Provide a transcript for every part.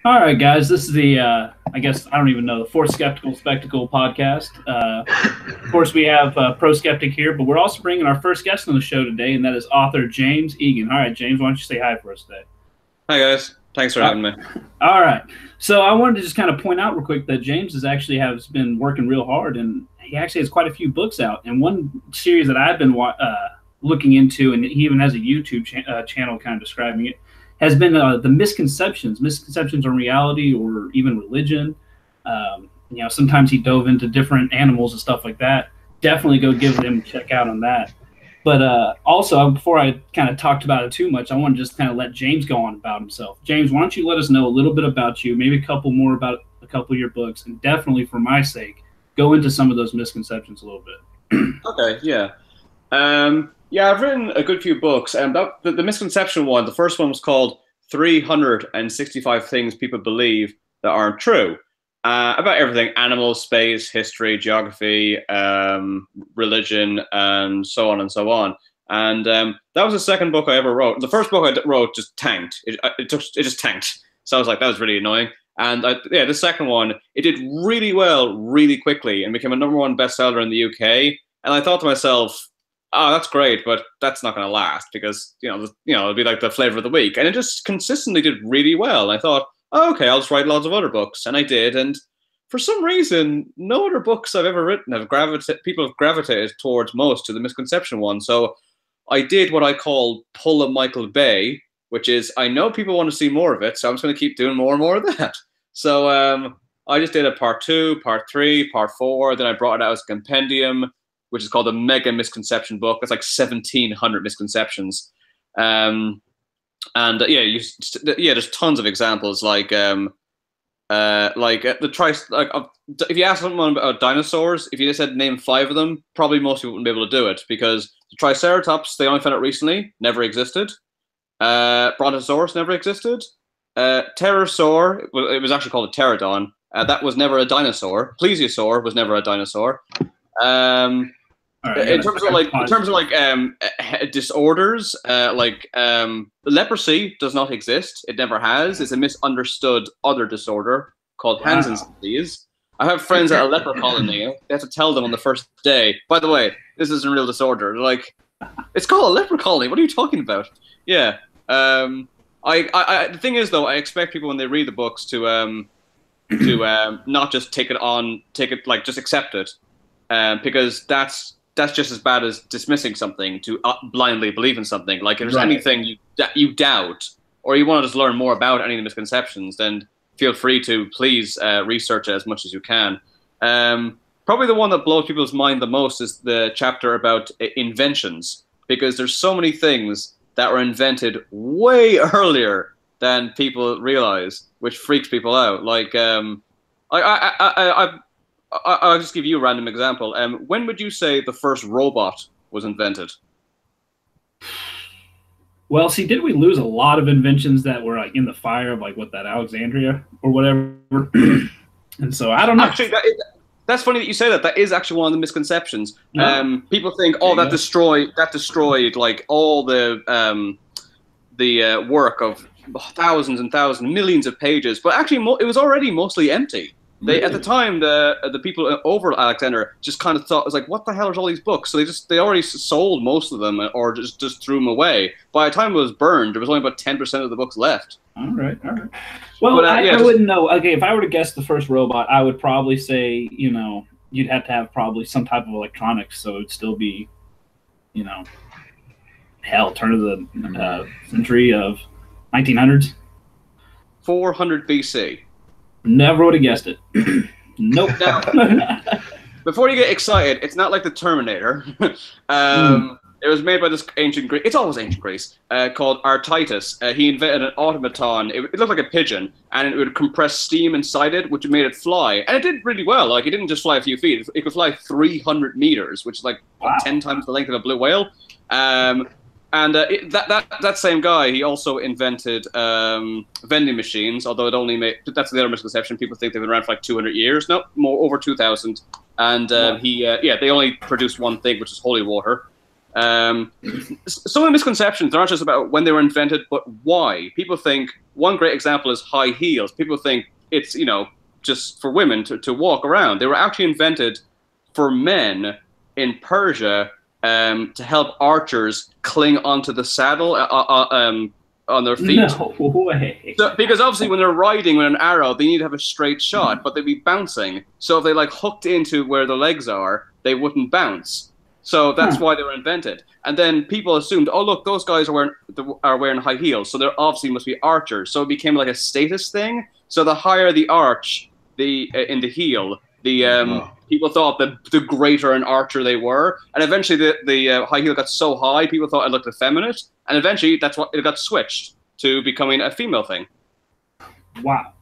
All right, guys. This is the, I guess, I don't even know, the Fourth Skeptical Spectacle podcast. Of course, we have Pro Skeptic here, but we're also bringing our first guest on the show today, and that is author James Egan. All right, James, why don't you say hi for us today? Hi, guys. Thanks for having me. All right. So I wanted to just kind of point out real quick that James has been working real hard, and he actually has quite a few books out. And one series that I've been looking into, and he even has a YouTube channel kind of describing it, has been the misconceptions on reality or even religion. Sometimes he dove into different animals and stuff like that. Definitely go give him a check out on that. But also, before I kind of talked about it too much, I want to just kind of let James go on about himself. James, why don't you let us know a little bit about you, maybe a couple more about a couple of your books, and definitely for my sake, go into some of those misconceptions a little bit. Okay, yeah. Yeah, I've written a good few books, and the misconception one, the first one was called 365 Things People Believe That Aren't True. About everything: animals, space, history, geography, religion, and so on and so on. And that was the second book I ever wrote. The first book I wrote just tanked. It just tanked. So I was like, that was really annoying. And the second one, it did really well, really quickly, and became a #1 bestseller in the UK. And I thought to myself, oh, that's great, but that's not going to last because it'll be like the flavor of the week. And it just consistently did really well. And I thought, oh, okay, I'll just write lots of other books, and I did. And for some reason, no other books I've ever written people have gravitated towards most to the misconception one. So I did what I call pull a Michael Bay, which is I know people want to see more of it, so I'm just going to keep doing more and more of that. So I just did a part 2, part 3, part 4. Then I brought it out as a compendium, which is called a mega misconception book. It's like 1,700 misconceptions. There's tons of examples if you ask someone about dinosaurs, if you just said name 5 of them, probably most people wouldn't be able to do it because the Triceratops, they only found out recently, never existed. Brontosaurus never existed. Pterosaur, it was actually called a pterodon. That was never a dinosaur. Plesiosaur was never a dinosaur. Right, in terms of disorders, leprosy does not exist. It never has. It's a misunderstood other disorder called Hansen's disease. I have friends at a leper colony. They have to tell them on the first day, by the way, this isn't a real disorder. They're like, it's called a leper colony. What are you talking about? Yeah. The thing is, though, I expect people when they read the books to not just just accept it, because that's just as bad as dismissing something, to blindly believe in something. Like if there's anything you doubt, or you want to just learn more about any of the misconceptions, then feel free to please research it as much as you can. Probably the one that blows people's mind the most is the chapter about inventions, because there's so many things that were invented way earlier than people realize, which freaks people out. Like I'll just give you a random example. When would you say the first robot was invented? Well, see, did we lose a lot of inventions that were like in the fire of that Alexandria or whatever? And so I don't know. Actually, that's funny that you say that. That is actually one of the misconceptions. No. People think, oh, that destroyed like all the work of thousands and thousands, millions of pages. But actually, it was already mostly empty. At the time, the people over Alexander just kind of thought, it was like, what the hell are all these books? So they already sold most of them, or just threw them away. By the time it was burned, there was only about 10% of the books left. All right. Well, I wouldn't know. Okay, if I were to guess the first robot, I would probably say, you'd have to have probably some type of electronics, so it'd still be, turn of the century of 1900s. 400 BC. Never would have guessed it. Nope. Now, before you get excited, it's not like the Terminator. It was made by this ancient Greek. It's always ancient Greece. Called Artitus. He invented an automaton. It looked like a pigeon, and it would compress steam inside it, which made it fly. And it did really well. Like, it didn't just fly a few feet. It could fly 300 meters, which is like 10 times the length of a blue whale. That same guy, he also invented vending machines, although it only made, that's the other misconception. People think they've been around for like 200 years. No, over 2,000. And they only produced one thing, which is holy water. Some of the misconceptions are not just about when they were invented, but why. People think one great example is high heels. People think it's just for women to walk around. They were actually invented for men in Persia to help archers cling onto the saddle on their feet. No way. So, because obviously when they're riding with an arrow, they need to have a straight shot, but they'd be bouncing. So if they like hooked into where the legs are, they wouldn't bounce. So that's why they were invented. And then people assumed, oh look, those guys are wearing high heels, so they're obviously must be archers. So it became like a status thing. So the higher the arch, in the heel, people thought that the greater an archer they were. And eventually the high heel got so high, people thought it looked effeminate. And eventually that's what it got switched to becoming a female thing. Wow.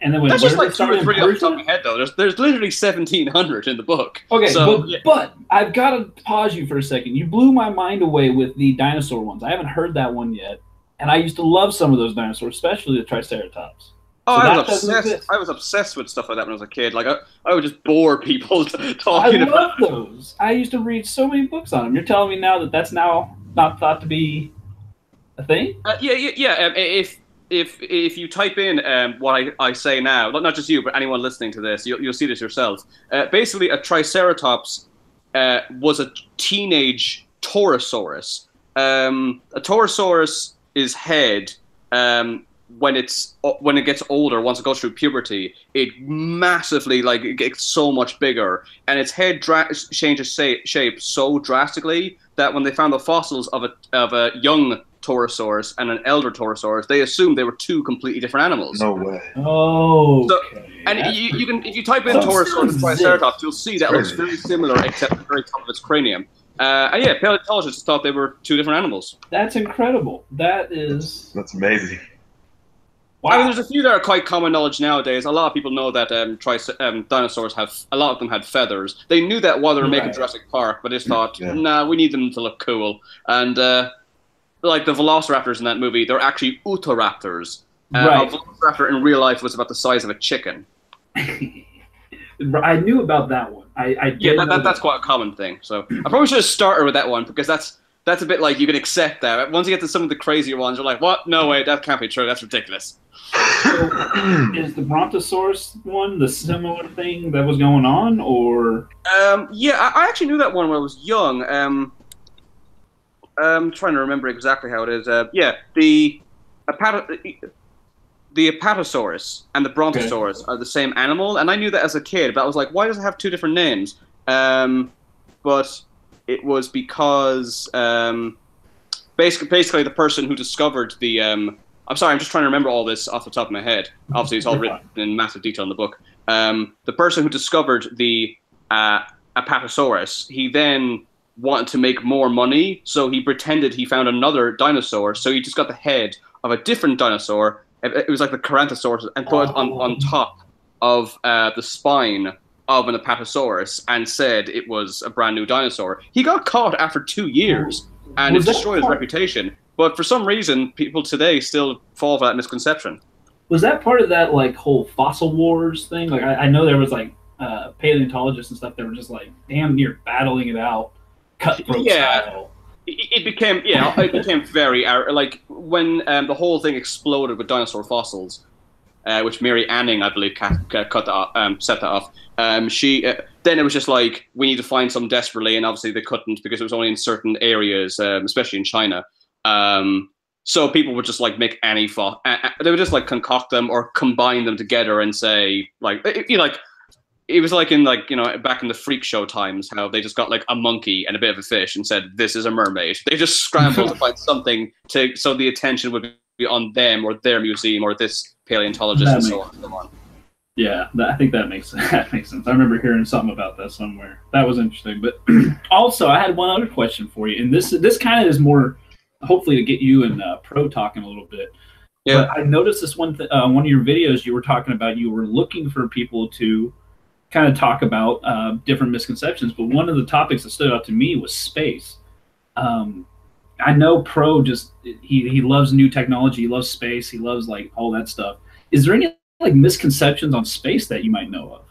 And then that's just like 2 or 3 off the top of my head, though. There's literally 1,700 in the book. Okay, so, but I've got to pause you for a second. You blew my mind away with the dinosaur ones. I haven't heard that one yet, and I used to love some of those dinosaurs, especially the Triceratops. Oh, so I was obsessed with stuff like that when I was a kid. Like I would just bore people talking about. I love those. I used to read so many books on them. You're telling me now that that's now not thought to be a thing? Yeah. If you type in what I say now, not just you, but anyone listening to this, you'll see this yourself. Basically, a Triceratops was a teenage Torosaurus. A Torosaurus is head when it gets older, once it goes through puberty, it massively it gets so much bigger, and its head changes shape so drastically that when they found the fossils of a young Torosaurus and an elder Torosaurus, they assumed they were 2 completely different animals. No way. Oh. So, and you can, if you type in Torosaurus and Triceratops, you'll see that it looks very similar, except at the very top of its cranium. And yeah, paleontologists thought they were 2 different animals. That's incredible. That's amazing. Wow. I mean, there's a few that are quite common knowledge nowadays. A lot of people know that dinosaurs a lot of them had feathers. They knew that while they were making Jurassic Park, but they just thought, nah, we need them to look cool. And like the velociraptors in that movie, they're actually Utahraptors. A velociraptor in real life was about the size of a chicken. I knew about that one. That's quite a common thing. So I probably should have started with that one, because that's a bit like you can accept that. Once you get to some of the crazier ones, you're like, what? No way, that can't be true. That's ridiculous. So, is the Brontosaurus one the similar thing that was going on, or? Yeah, I actually knew that one when I was young. I'm trying to remember exactly how it is. Yeah, the Apatosaurus and the Brontosaurus are the same animal, and I knew that as a kid, but I was like, why does it have 2 different names? But it was because basically the person who discovered the I'm sorry, I'm just trying to remember all this off the top of my head. Obviously, it's all written in massive detail in the book. The person who discovered the Apatosaurus, he then wanted to make more money, so he pretended he found another dinosaur. So he just got the head of a different dinosaur. It was like the Caranthosaurus, and put it on top of the spine of an Apatosaurus, and said it was a brand new dinosaur. He got caught after 2 years, and it destroyed his reputation. But for some reason, people today still fall for that misconception. Was that part of that whole fossil wars thing? Like I know there was paleontologists and stuff that were just damn near battling it out, cutthroat style. It became very when the whole thing exploded with dinosaur fossils, which Mary Anning, I believe, set that off. Then it was just like, we need to find some desperately, and obviously they couldn't, because it was only in certain areas, especially in China. So people would just make any they would just concoct them or combine them together and say it was back in the freak show times, how they just got a monkey and a bit of a fish and said, this is a mermaid. They just scrambled to find something so the attention would be on them or their museum or this paleontologist and so on and so on. Yeah, I think that makes sense. I remember hearing something about that somewhere. That was interesting. But also, I had one other question for you, and this kind of is more, hopefully, to get you and Pro talking a little bit. Yeah. But I noticed this one of your videos. You were talking about you were looking for people to kind of talk about different misconceptions. But one of the topics that stood out to me was space. I know Pro he loves new technology. He loves space. He loves all that stuff. Is there any misconceptions on space that you might know of?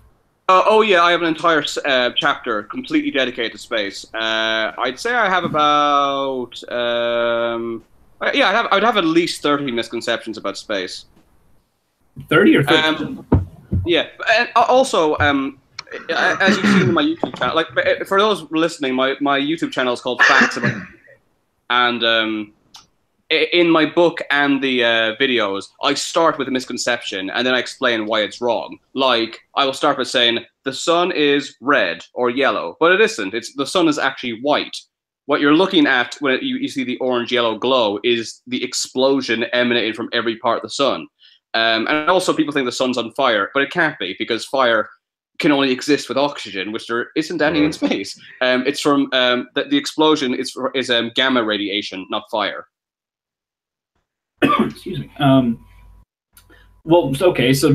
Oh yeah, I have an entire chapter completely dedicated to space. I'd say I have about yeah, I'd have at least 30 misconceptions about space. 30 or 30? Yeah, and also as you've seen in my YouTube channel, like for those listening, my YouTube channel is called Facts About, and in my book and the videos, I start with a misconception and then I explain why it's wrong. Like, I will start by saying the sun is red or yellow, but it isn't. The sun is actually white. What you're looking at when you see the orange-yellow glow is the explosion emanating from every part of the sun. And also, people think the sun's on fire, but it can't be because fire can only exist with oxygen, which there isn't any in space. It's from the explosion is gamma radiation, not fire. Excuse me. Well, okay. So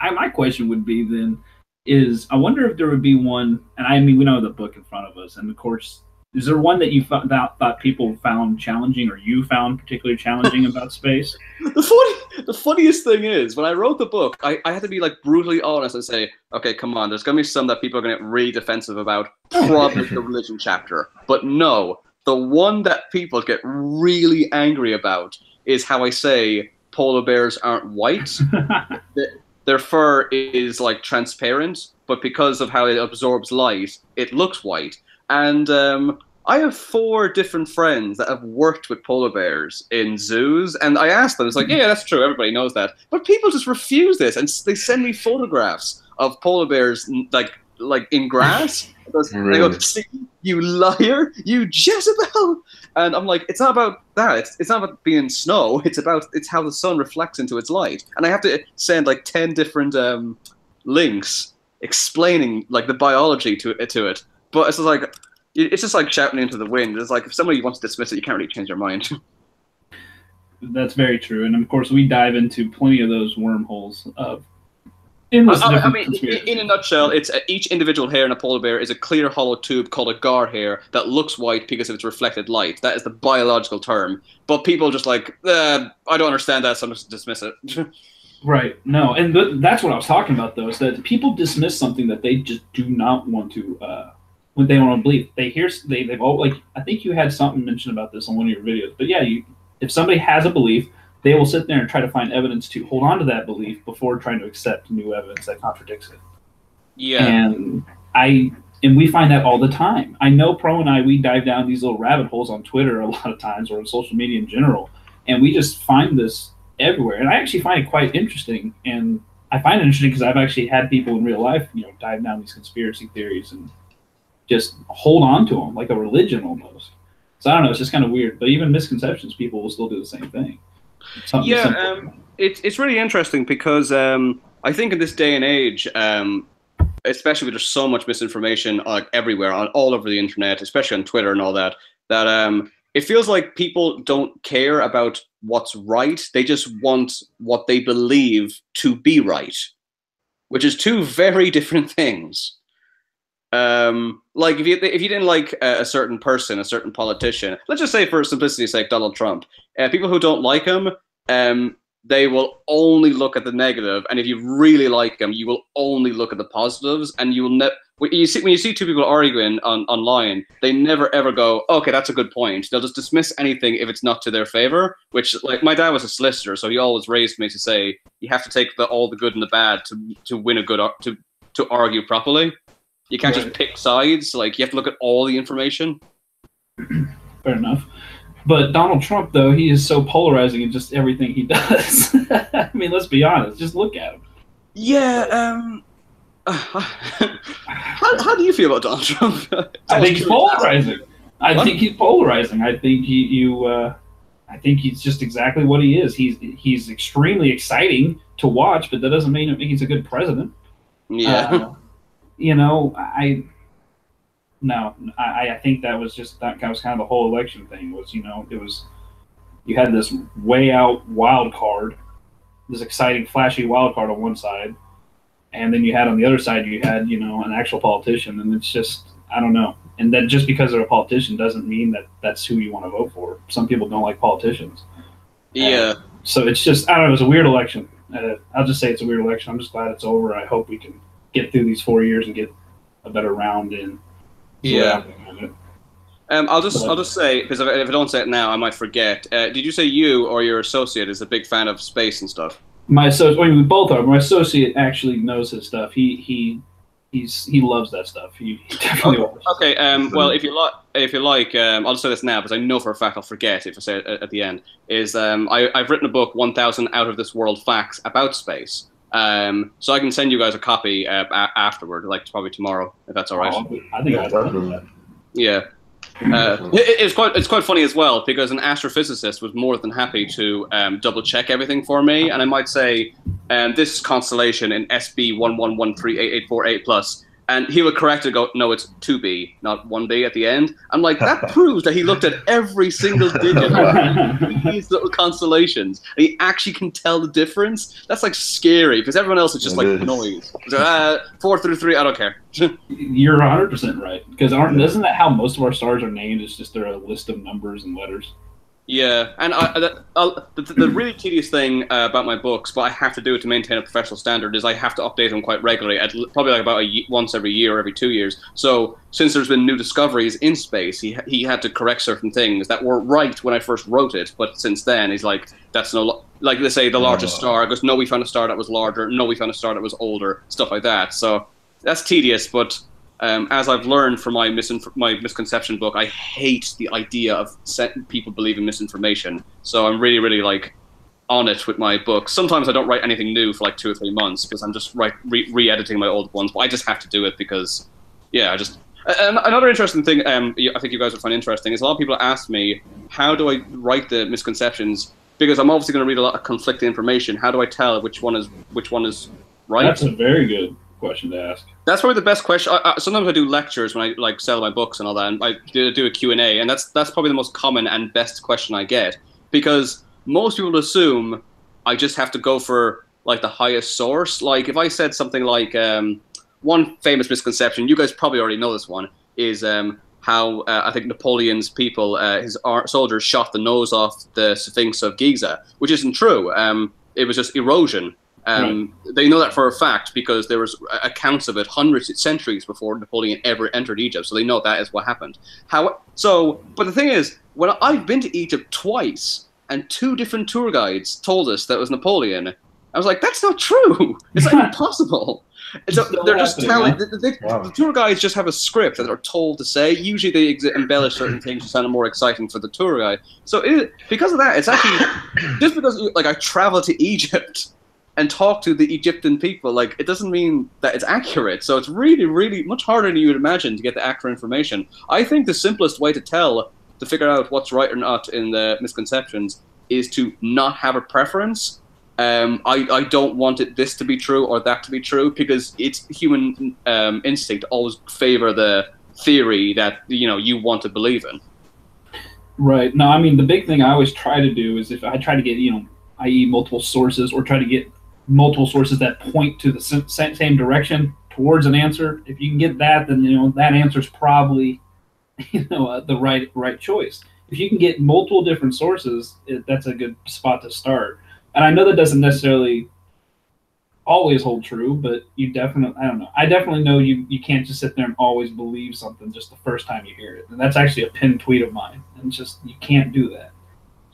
my question would be then is I wonder if there would be one, and I mean we know the book in front of us, and of course, is there one that you thought people found challenging, or you found particularly challenging about space? The funniest thing is when I wrote the book, I had to be like brutally honest and say, okay, come on, there's gonna be some that people are gonna get really defensive about, probably the religion chapter, but no, the one that people get really angry about is how I say polar bears aren't white. Their fur is like transparent, but because of how it absorbs light, it looks white. And I have 4 different friends that have worked with polar bears in zoos, and I asked them, it's like, yeah, that's true, everybody knows that. But people just refuse this, and they send me photographs of polar bears like in grass. They go, see, you liar, you Jezebel. And I'm like, it's not about that. It's not about being snow. It's how the sun reflects into its light. And I have to send like 10 different links explaining like the biology to it. But it's just like shouting into the wind. It's like if somebody wants to dismiss it, you can't really change their mind. That's very true. And of course, we dive into plenty of those wormholes of endless I mean, in a nutshell, it's each individual hair in a polar bear is a clear hollow tube called a gar hair that looks white because of its reflected light. That is the biological term. But people just like, I don't understand that, so I'm just dismiss it. Right. No, and that's what I was talking about, though, is that people dismiss something that they just do not want to, when they want to believe. They've all, like, I think you had something mentioned about this on one of your videos. But yeah, if somebody has a belief, they will sit there and try to find evidence to hold on to that belief before trying to accept new evidence that contradicts it. Yeah. And we find that all the time. I know Pro and I, we dive down these little rabbit holes on Twitter a lot of times, or on social media in general, and we just find this everywhere. And I actually find it quite interesting. And I find it interesting because I've actually had people in real life, dive down these conspiracy theories and just hold on to them like a religion almost. So I don't know, it's just kind of weird. But even misconceptions, people will still do the same thing. It's really interesting because I think in this day and age, especially with there's so much misinformation like everywhere, all over the internet, especially on Twitter and all that, that it feels like people don't care about what's right. They just want what they believe to be right, which is 2 very different things. Like if you didn't like a certain person, a certain politician, let's just say for simplicity's sake, Donald Trump, people who don't like him, they will only look at the negative, and if you really like him, you will only look at the positives, and you will never. When you see 2 people arguing online, they never ever go, okay, that's a good point. They'll just dismiss anything if it's not to their favor. Which, like, my dad was a solicitor, so he always raised me to say you have to take all the good and the bad to win a good to argue properly. You can't just pick sides. Like, you have to look at all the information. Fair enough. But Donald Trump, though, he is so polarizing in just everything he does. I mean, let's be honest. Just look at him. Yeah. How do you feel about Donald Trump? I think he's polarizing. I think he's polarizing. I think I think he's just exactly what he is. He's extremely exciting to watch, but that doesn't mean he's a good president. Yeah. I think that was kind of the whole election thing was, you had this way out wild card, this exciting, flashy wild card on one side, and then you had on the other side, you had, an actual politician, and it's just, I don't know. And that just because they're a politician doesn't mean that that's who you want to vote for. Some people don't like politicians. Yeah. So it's just, I don't know, it was a weird election. I'll just say it's a weird election. I'm just glad it's over. I hope we can get through these 4 years and get a better round in. Yeah. I'll just say, because if I don't say it now, I might forget. Did you say you or your associate is a big fan of space and stuff? My associate, I mean, we both are. My associate actually knows his stuff. He loves that stuff. He definitely. Okay. Well, if you like, I'll just say this now because I know for a fact I'll forget if I say it at the end. I've written a book, 1,000 Out of This World Facts about space. So I can send you guys a copy afterward, like probably tomorrow, if that's all right. I think I'd love that. Yeah. It's quite funny as well because an astrophysicist was more than happy to double check everything for me, and I might say this constellation in SB 11138848+, and he would correct it, go, no, it's 2B, not 1B at the end. I'm like, that proves that he looked at every single digit of these little constellations, and he actually can tell the difference. That's like scary because everyone else is just like noise. 4 through 3, I don't care. You're 100% right because isn't that how most of our stars are named? It's just they're a list of numbers and letters. Yeah, and the really tedious thing about my books, but I have to do it to maintain a professional standard, is I have to update them quite regularly, probably like about once every year or every 2 years. So since there's been new discoveries in space, he had to correct certain things that were right when I first wrote it, but since then he's like, that's no, like they say the largest star, goes, no, we found a star that was larger, no, we found a star that was older, stuff like that. So that's tedious, but as I've learned from my misconception book, I hate the idea of people believing misinformation. So I'm really, really like on it with my books. Sometimes I don't write anything new for like 2 or 3 months because I'm just re-editing my old ones. But I just have to do it because, yeah, another interesting thing I think you guys would find interesting is a lot of people ask me, how do I write the misconceptions? Because I'm obviously going to read a lot of conflicting information. How do I tell which one is right? That's a very good question to ask. That's probably the best question. Sometimes I do lectures when I like sell my books and all that, and I do a Q&A, and that's probably the most common and best question I get, because most people assume I just have to go for like the highest source. Like if I said something like one famous misconception, you guys probably already know this one, is how I think Napoleon's people, his soldiers, shot the nose off the Sphinx of Giza, which isn't true. It was just erosion. Right. They know that for a fact because there was accounts of it centuries before Napoleon ever entered Egypt, so they know that is what happened. But the thing is, when I've been to Egypt twice, and 2 different tour guides told us that it was Napoleon, I was like, that's not true. It's like impossible. So they're just telling. The tour guides just have a script that they're told to say. Usually they embellish certain things to sound more exciting for the tour guide. So because of that, it's actually just because like I traveled to Egypt and talk to the Egyptian people, like it doesn't mean that it's accurate. So it's really, really much harder than you would imagine to get the accurate information. I think the simplest way to figure out what's right or not in the misconceptions is to not have a preference. I don't want this to be true or that to be true because it's human instinct to always favor the theory that you want to believe in. Right. No, I mean the big thing I always try to do is if I try to get i.e. multiple sources or try to get multiple sources that point to the same direction towards an answer. If you can get that, then that answer is probably the right choice. If you can get multiple different sources, that's a good spot to start. And I know that doesn't necessarily always hold true, but I don't know. I definitely know you can't just sit there and always believe something just the first time you hear it. And that's actually a pinned tweet of mine. And it's just, you can't do that.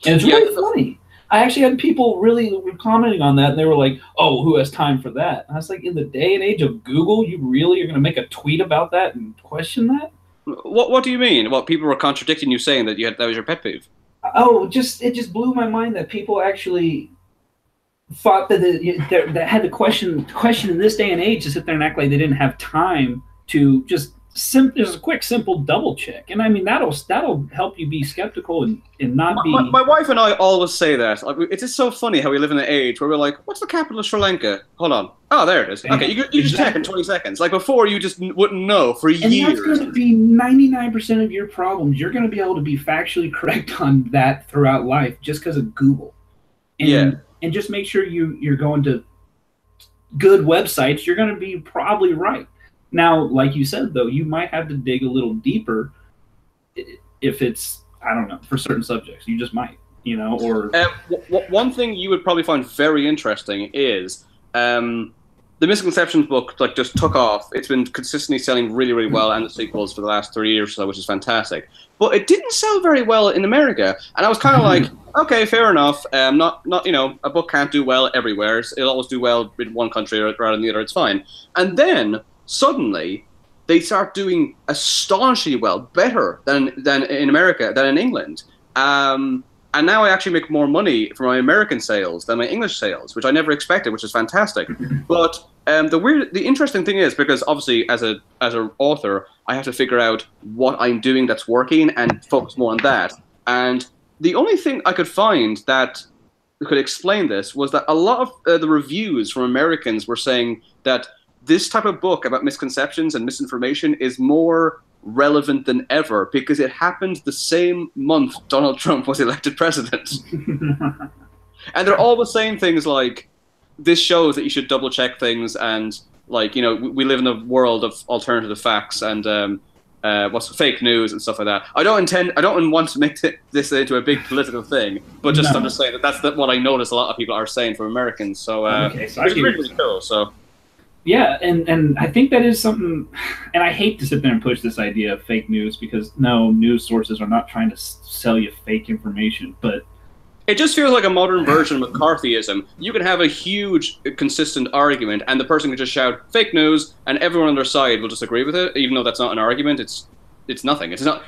And it's really funny. I actually had people really commenting on that, and they were like, oh, who has time for that? And I was like, in the day and age of Google, you really are going to make a tweet about that and question that? What do you mean? Well, people were contradicting you saying that that was your pet peeve. Oh, it just blew my mind that people actually thought that had the question in this day and age to sit there and act like they didn't have time to just there's a quick, simple double check. And I mean, that'll help you be skeptical and not be... My wife and I always say that. Like, it's just so funny how we live in an age where we're like, what's the capital of Sri Lanka? Hold on. Oh, there it is. Okay, you just check in 20 seconds. Like, before, you just wouldn't know for years. And that's going to be 99% of your problems. You're going to be able to be factually correct on that throughout life just because of Google. And just make sure you're going to good websites. You're going to be probably right. Now, like you said, though, you might have to dig a little deeper if it's, I don't know, for certain subjects. You just might, or... One thing you would probably find very interesting is the Misconceptions book like just took off. It's been consistently selling really, really well, and the sequels for the last 3 years or so, which is fantastic. But it didn't sell very well in America, and I was kind of like, okay, fair enough. Not you know, a book can't do well everywhere. It'll always do well in one country rather than the other. It's fine. And then suddenly they start doing astonishingly well, better than in America, than in England. And now I actually make more money from my American sales than my English sales, which I never expected, which is fantastic. But the interesting thing is, because obviously as an author, I have to figure out what I'm doing that's working and focus more on that. And the only thing I could find that could explain this was that a lot of the reviews from Americans were saying that this type of book about misconceptions and misinformation is more relevant than ever because it happened the same month Donald Trump was elected president. And they're always saying things like, this shows that you should double check things, and like, you know, we live in a world of alternative facts and what's fake news and stuff like that. I don't want to make this into a big political thing, but just I'm just saying that's what I notice a lot of people are saying from Americans. So okay, so it's really cool. So yeah, and I think that is something, and I hate to sit there and push this idea of fake news, because no, news sources are not trying to sell you fake information, but it just feels like a modern version of McCarthyism. You can have a huge, consistent argument, and the person can just shout fake news, and everyone on their side will just agree with it, even though that's not an argument. It's nothing. It's not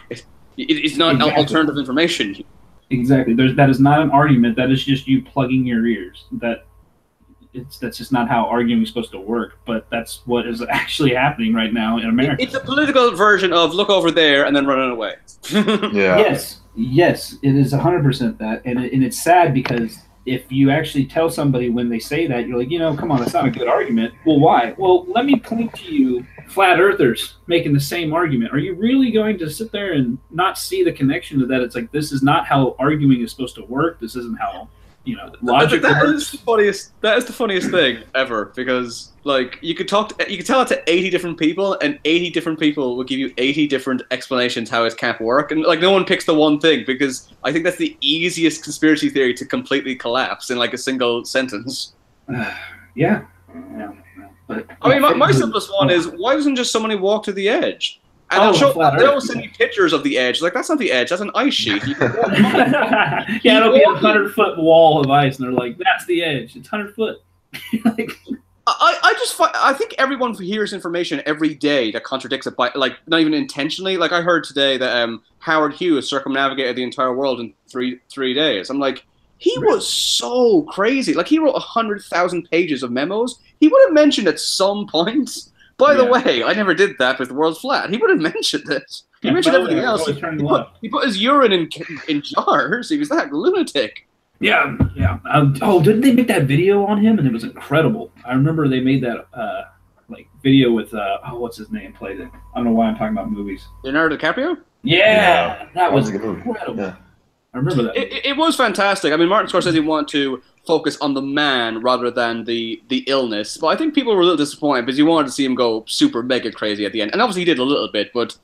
exactly. Alternative information. Exactly. That is not an argument. That is just you plugging your ears. That's just not how arguing is supposed to work, but that's what is actually happening right now in America. It's a political version of look over there and then running away. Yeah. Yes, it is 100% that, and it's sad because if you actually tell somebody when they say that, you're like, you know, come on, that's not a good argument. Well, why? Well, let me point to you flat earthers making the same argument. Are you really going to sit there and not see the connection to that? It's like, this is not how arguing is supposed to work. This isn't how, you know, logic works. That is the funniest thing ever, because like you could tell it to 80 different people, and 80 different people will give you 80 different explanations how it can't work, and like no one picks the one thing, because I think that's the easiest conspiracy theory to completely collapse in like a single sentence. Yeah. But I mean, my simplest one is, why doesn't just somebody walk to the edge? And they'll send you pictures of the edge. Like, that's not the edge, that's an ice sheet. You can walk yeah, it'll be a 100-foot wall of ice, and they're like, that's the edge. It's 100 foot. Like, I think everyone hears information every day that contradicts it, by like not even intentionally. Like, I heard today that Howard Hughes circumnavigated the entire world in three days. I'm like, he was so crazy. Like, he wrote 100,000 pages of memos. He would have mentioned at some point, by the way, I never did that with the world's flat. He would have mentioned it. He mentioned everything else. He put his urine in jars. He was that lunatic. Yeah. Didn't they make that video on him? And it was incredible. I remember they made that like video with what's his name played it. I don't know why I'm talking about movies. Leonardo DiCaprio? Yeah, that was incredible. Yeah. I remember that. It was fantastic. I mean, Martin Scorsese wanted to focus on the man rather than the illness. But I think people were a little disappointed because you wanted to see him go super mega crazy at the end. And obviously he did a little bit, but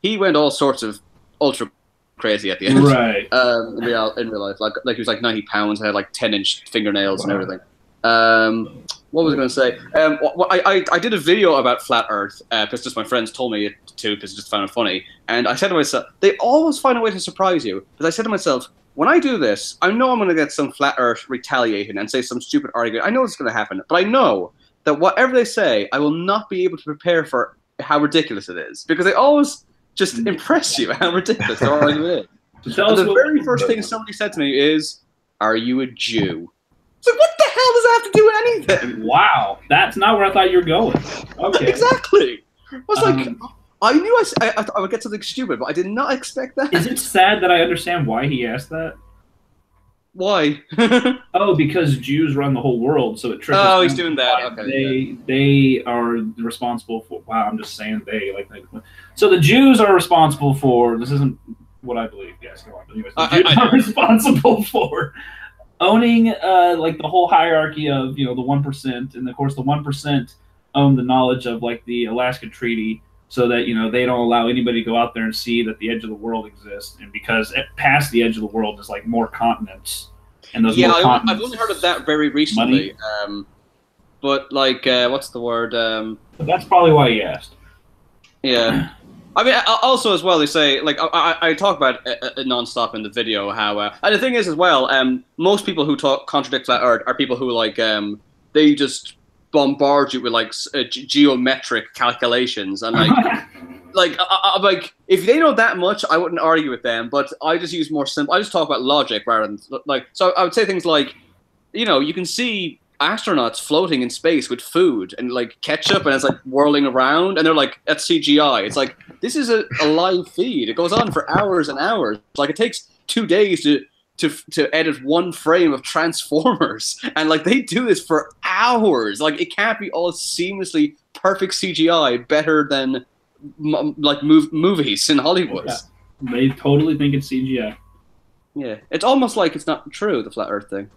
he went all sorts of ultra crazy at the end. Right. In real life. Like he was like 90 pounds, had like 10-inch fingernails and everything. What was I going to say? I did a video about Flat Earth because just my friends told me to because I just found it funny. And I said to myself, they always find a way to surprise you. Because I said to myself, when I do this, I know I'm going to get some Flat Earth retaliating and say some stupid argument. I know it's going to happen. But I know that whatever they say, I will not be able to prepare for how ridiculous it is. Because they always just impress you how ridiculous their argument is. And the very first thing somebody said to me is, "Are you a Jew?" It's like, what the hell does that have to do with anything? Wow, that's not where I thought you were going. Okay. Exactly. I was like, I knew I would get something stupid, but I did not expect that. Is it sad that I understand why he asked that? Why? Oh, because Jews run the whole world, so it triggers. Oh, he's doing that. Okay. They are responsible for. Wow, I'm just saying they. So the Jews are responsible for. This isn't what I believe. Yes, go on. But anyways, the Jews are responsible for owning like the whole hierarchy of the 1%, and of course the 1% own the knowledge of like the Alaska Treaty, so that they don't allow anybody to go out there and see that the edge of the world exists, and because past the edge of the world is like more continents, and those I've only heard of that very recently. but like, what's the word? But that's probably why he asked. Yeah. I mean, also as well, they say like I talk about nonstop in the video how and the thing is as well, most people who talk contradict flat Earth are people who like they just bombard you with like geometric calculations and like if they know that much, I wouldn't argue with them. But I just use more simple. I just talk about logic rather than like. So I would say things like, you know, you can see astronauts floating in space with food and like ketchup and it's like whirling around and they're like, that's CGI. It's like, this is a live feed. It goes on for hours and hours. Like it takes 2 days to edit one frame of Transformers and like they do this for hours. Like it can't be all seamlessly perfect CGI better than like movies in Hollywood. Yeah. They totally think it's CGI. Yeah, it's almost like it's not true, the flat Earth thing.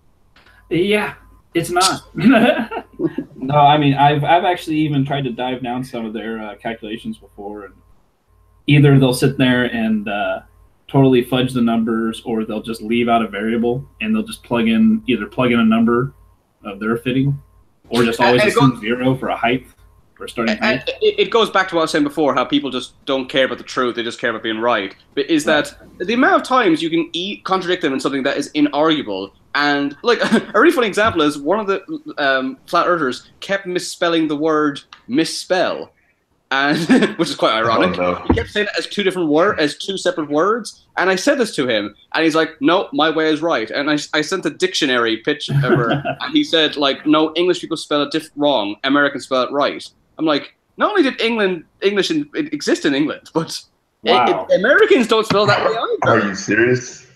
Yeah. It's not. No, I mean, I've actually even tried to dive down some of their calculations before, and either they'll sit there and totally fudge the numbers, or they'll just leave out a variable and they'll just plug in a number of their fitting, or just always assume 0 for a height or starting height. It goes back to what I was saying before, how people just don't care about the truth; they just care about being right. But is that the amount of times you can contradict them in something that is inarguable? And like a really funny example is one of the flat earthers kept misspelling the word misspell, and which is quite ironic. Oh, no. He kept saying it as two separate words. And I said this to him, and he's like, "No, my way is right." And I sent a dictionary pitch over, and he said like, "No, English people spell it wrong. Americans spell it right." I'm like, not only did English exist in England, but Americans don't spell that way either. Are you serious?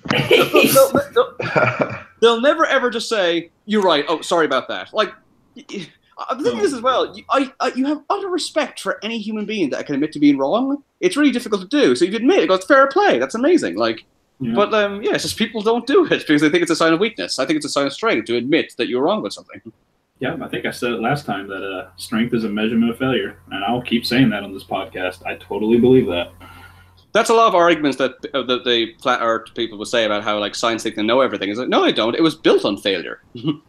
They'll never ever just say, "You're right. Oh, sorry about that." Like, the thing is as well, you have utter respect for any human being that can admit to being wrong. It's really difficult to do. So you admit it goes fair play. That's amazing. Like, but yeah, it's just people don't do it because they think it's a sign of weakness. I think it's a sign of strength to admit that you're wrong with something. Yeah, I think I said it last time that strength is a measurement of failure, and I'll keep saying that on this podcast. I totally believe that. That's a lot of arguments that the flat Earth people would say about how like science think they know everything. It's like, no, I don't. It was built on failure.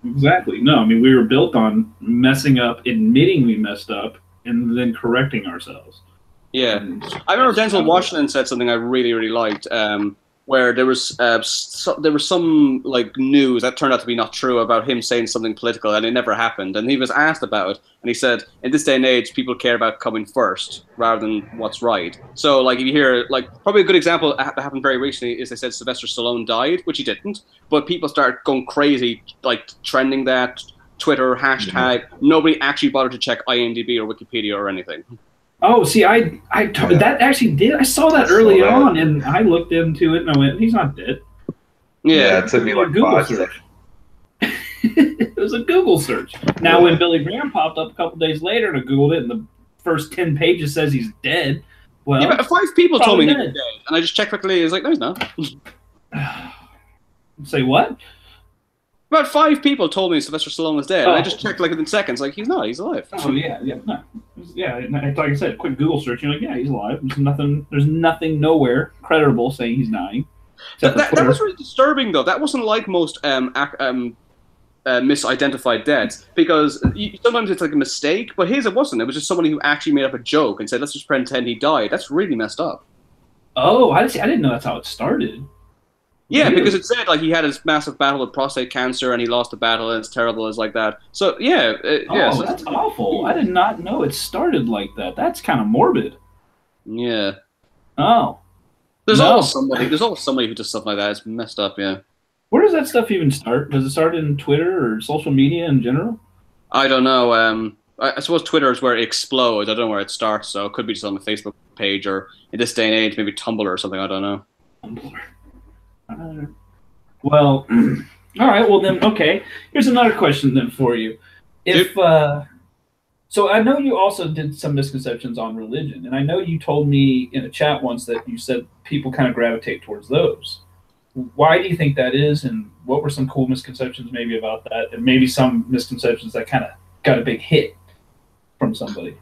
Exactly. No, I mean we were built on messing up, admitting we messed up, and then correcting ourselves. Yeah, I remember Denzel Washington said something I really, really liked, where there was some like news that turned out to be not true about him saying something political, and it never happened. And he was asked about it, and he said, "In this day and age, people care about coming first rather than what's right." So, like, if you hear, like, probably a good example that happened very recently is they said Sylvester Stallone died, which he didn't, but people started going crazy, like trending that Twitter hashtag. Nobody actually bothered to check IMDb or Wikipedia or anything. Oh, see, that actually did. I saw that early on, and I looked into it, and I went, "He's not dead." Yeah, it took me like Google search. It was a Google search. Now, when Billy Graham popped up a couple days later, and I Googled it, and the first 10 pages says he's dead. Well, yeah, but 5 people told me he was dead, and I just checked quickly. It's like, no, he's not. Say what? About 5 people told me Sylvester Stallone was dead. And I just checked like within seconds. Like, he's not. He's alive. Oh yeah, no. Yeah. Like I said, quick Google search. You're like, yeah, he's alive. There's nothing nowhere credible saying he's dying. That was really disturbing, though. That wasn't like most misidentified deaths, because sometimes it's like a mistake. But his, it wasn't. It was just somebody who actually made up a joke and said, "Let's just pretend he died." That's really messed up. Oh, I didn't know that's how it started. Yeah, because it said like he had his massive battle with prostate cancer and he lost the battle and it's terrible. It's like that. So yeah, so that's awful. I did not know it started like that. That's kind of morbid. Yeah. Oh. There's always somebody who does stuff like that. It's messed up. Yeah. Where does that stuff even start? Does it start in Twitter or social media in general? I don't know. I suppose Twitter is where it explodes. I don't know where it starts. So it could be just on the Facebook page, or in this day and age, maybe Tumblr or something. I don't know. Tumblr. Well, all right. Well, then, okay. Here's another question then for you. So I know you also did some misconceptions on religion, and I know you told me in a chat once that you said people kind of gravitate towards those. Why do you think that is, and what were some cool misconceptions maybe about that, and maybe some misconceptions that kind of got a big hit from somebody?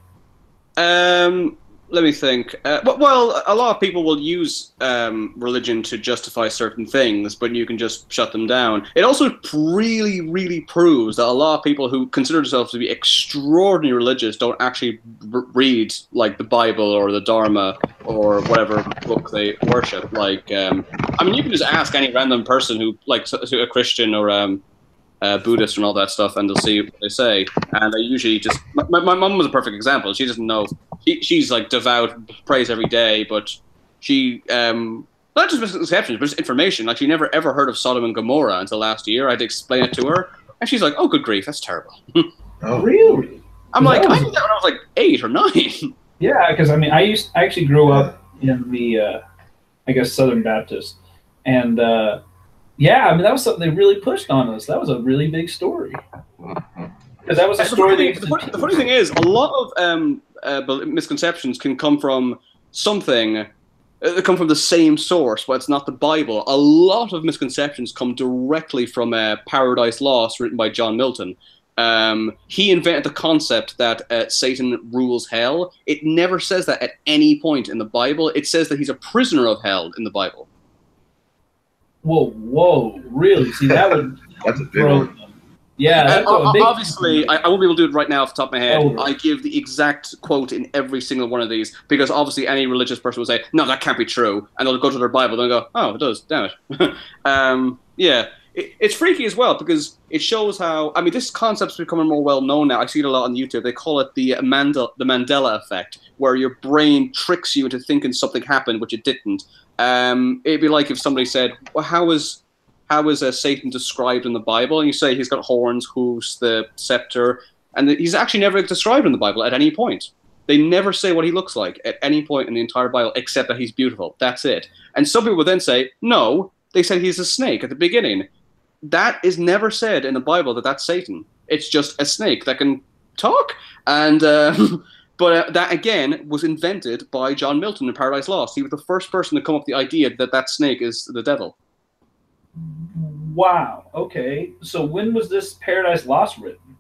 Let me think. Well, a lot of people will use religion to justify certain things, but you can just shut them down. It also really, really proves that a lot of people who consider themselves to be extraordinarily religious don't actually read like the Bible or the Dharma or whatever book they worship. Like, I mean, you can just ask any random person who, like, a Christian or Buddhist and all that stuff, and they'll see what they say. And they usually just. My mum was a perfect example. She doesn't know. She's like devout, prays every day, but she not just misconceptions, but just information. Like she never ever heard of Sodom and Gomorrah until last year. I had to explain it to her, and she's like, "Oh, good grief, that's terrible." Oh, really? I'm like, I did that when I was like 8 or 9. Yeah, because I mean, I actually grew up in the, I guess, Southern Baptist, and yeah, I mean that was something they really pushed on us. That was a really big story. Because that was a story. The funny thing is, a lot of misconceptions can come from something. They come from the same source, but it's not the Bible. A lot of misconceptions come directly from Paradise Lost, written by John Milton. He invented the concept that Satan rules hell. It never says that at any point in the Bible. It says that he's a prisoner of hell in the Bible. Whoa, really? See, that would that's a big one. Yeah, obviously, I won't be able to do it right now off the top of my head. I give the exact quote in every single one of these because obviously any religious person will say, no, that can't be true. And they'll go to their Bible and go, oh, it does, damn it. Yeah, it's freaky as well because it shows how, I mean, this concept's becoming more well-known now. I see it a lot on YouTube. They call it the Mandela effect, where your brain tricks you into thinking something happened, which it didn't. It'd be like if somebody said, well, how is Satan described in the Bible? And you say he's got horns, hooves, the scepter, and he's actually never described in the Bible at any point. They never say what he looks like at any point in the entire Bible, except that he's beautiful. That's it. And some people would then say, no, they said he's a snake at the beginning. That is never said in the Bible that that's Satan. It's just a snake that can talk. And but that, again, was invented by John Milton in Paradise Lost. He was the first person to come up with the idea that that snake is the devil. Wow. Okay. So when was this Paradise Lost written?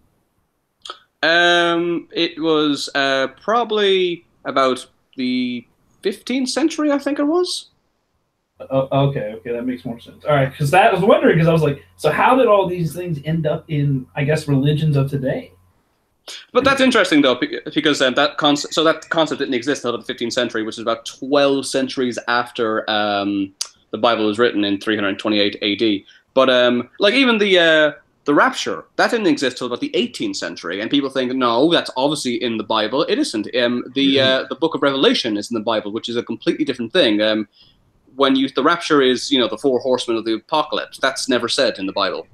It was probably about the 15th century, I think it was. Okay, that makes more sense. All right, because I was wondering, because I was like, so how did all these things end up in, I guess, religions of today? But that's interesting, though, because that concept didn't exist until the 15th century, which is about 12 centuries after the Bible was written in 328 AD. But like even the rapture, that didn't exist till about the 18th century, and people think, no, that's obviously in the Bible. It isn't. The Book of Revelation is in the Bible, which is a completely different thing. The rapture is, the 4 horsemen of the apocalypse. That's never said in the Bible.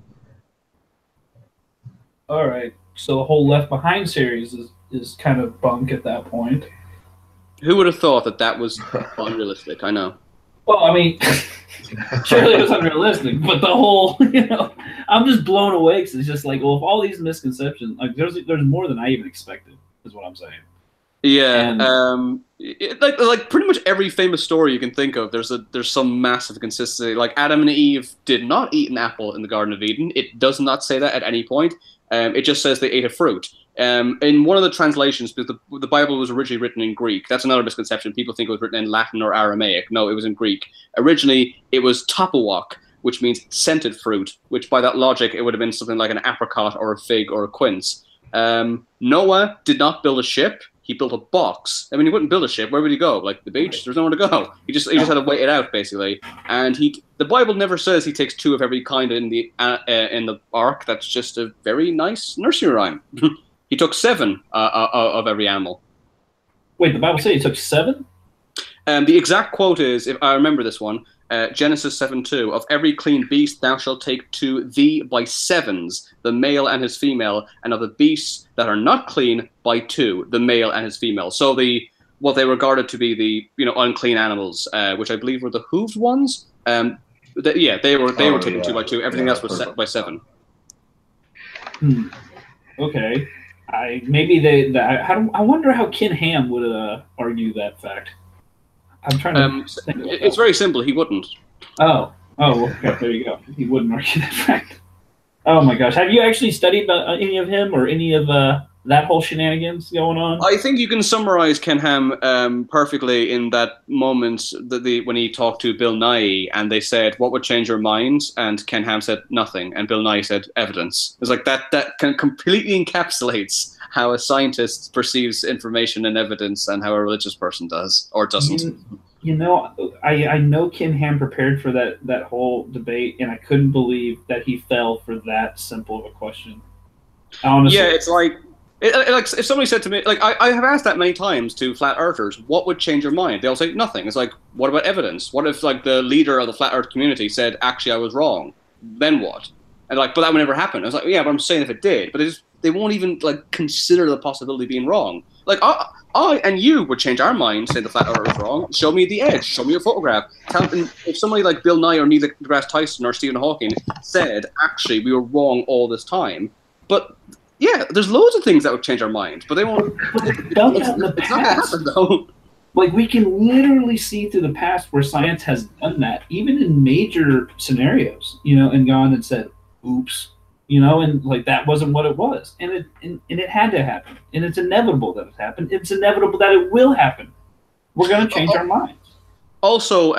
All right. So the whole Left Behind series is kind of bunk at that point. Who would have thought that was unrealistic? I know. Well, I mean, surely it was unrealistic, but the whole, I'm just blown away because it's just like, well, if all these misconceptions, like there's more than I even expected, is what I'm saying. Yeah, like pretty much every famous story you can think of, there's some massive consistency. Like Adam and Eve did not eat an apple in the Garden of Eden. It does not say that at any point. It just says they ate a fruit. In one of the translations, because the Bible was originally written in Greek. That's another misconception. People think it was written in Latin or Aramaic. No, it was in Greek. Originally, it was tapawak, which means scented fruit, which by that logic, it would have been something like an apricot or a fig or a quince. Noah did not build a ship. He built a box. I mean, he wouldn't build a ship. Where would he go? Like the beach? There's nowhere to go. He just had to wait it out, basically. And the Bible never says he takes 2 of every kind in the ark. That's just a very nice nursery rhyme. He took 7 of every animal. Wait, the Bible says he took 7? The exact quote is, if I remember this one, Genesis 7:2, of every clean beast thou shalt take to thee by 7s, the male and his female, and of the beasts that are not clean by 2, the male and his female. So what they regarded to be the unclean animals, which I believe were the hooved ones. They were taken 2 by 2. Everything else was set by 7. Okay. I wonder how Ken Ham would argue that fact. I'm trying to think about it's very simple. He wouldn't. Oh, okay. There you go. He wouldn't argue that fact. Oh my gosh. Have you actually studied any of him or any of that whole shenanigans going on? I think you can summarize Ken Ham perfectly in that moment when he talked to Bill Nye and they said, "What would change your mind?" And Ken Ham said, "Nothing." And Bill Nye said, "Evidence." It's like that completely encapsulates how a scientist perceives information and evidence and how a religious person does or doesn't. You know, I know Ken Ham prepared for that whole debate, and I couldn't believe that he fell for that simple of a question. Honestly. Yeah, it's like if somebody said to me, like I have asked that many times to flat earthers, what would change your mind? They all say nothing. It's like, what about evidence? What if like the leader of the flat earth community said, actually I was wrong? Then what? And like, but that would never happen. I was like, yeah, but I'm saying if it did, but they won't even like consider the possibility of being wrong. Like I and you would change our minds saying the flat earth was wrong. Show me the edge. Show me a photograph. If somebody like Bill Nye or Neil deGrasse Tyson or Stephen Hawking said, actually we were wrong all this time, but yeah, there's loads of things that would change our minds, but they won't. It's not going to happen, though. Like, we can literally see through the past where science has done that, even in major scenarios, you know, and gone and said, oops, you know, and like that wasn't what it was. And it had to happen. And it's inevitable that it happened. It's inevitable that it will happen. We're going to change our minds. Also,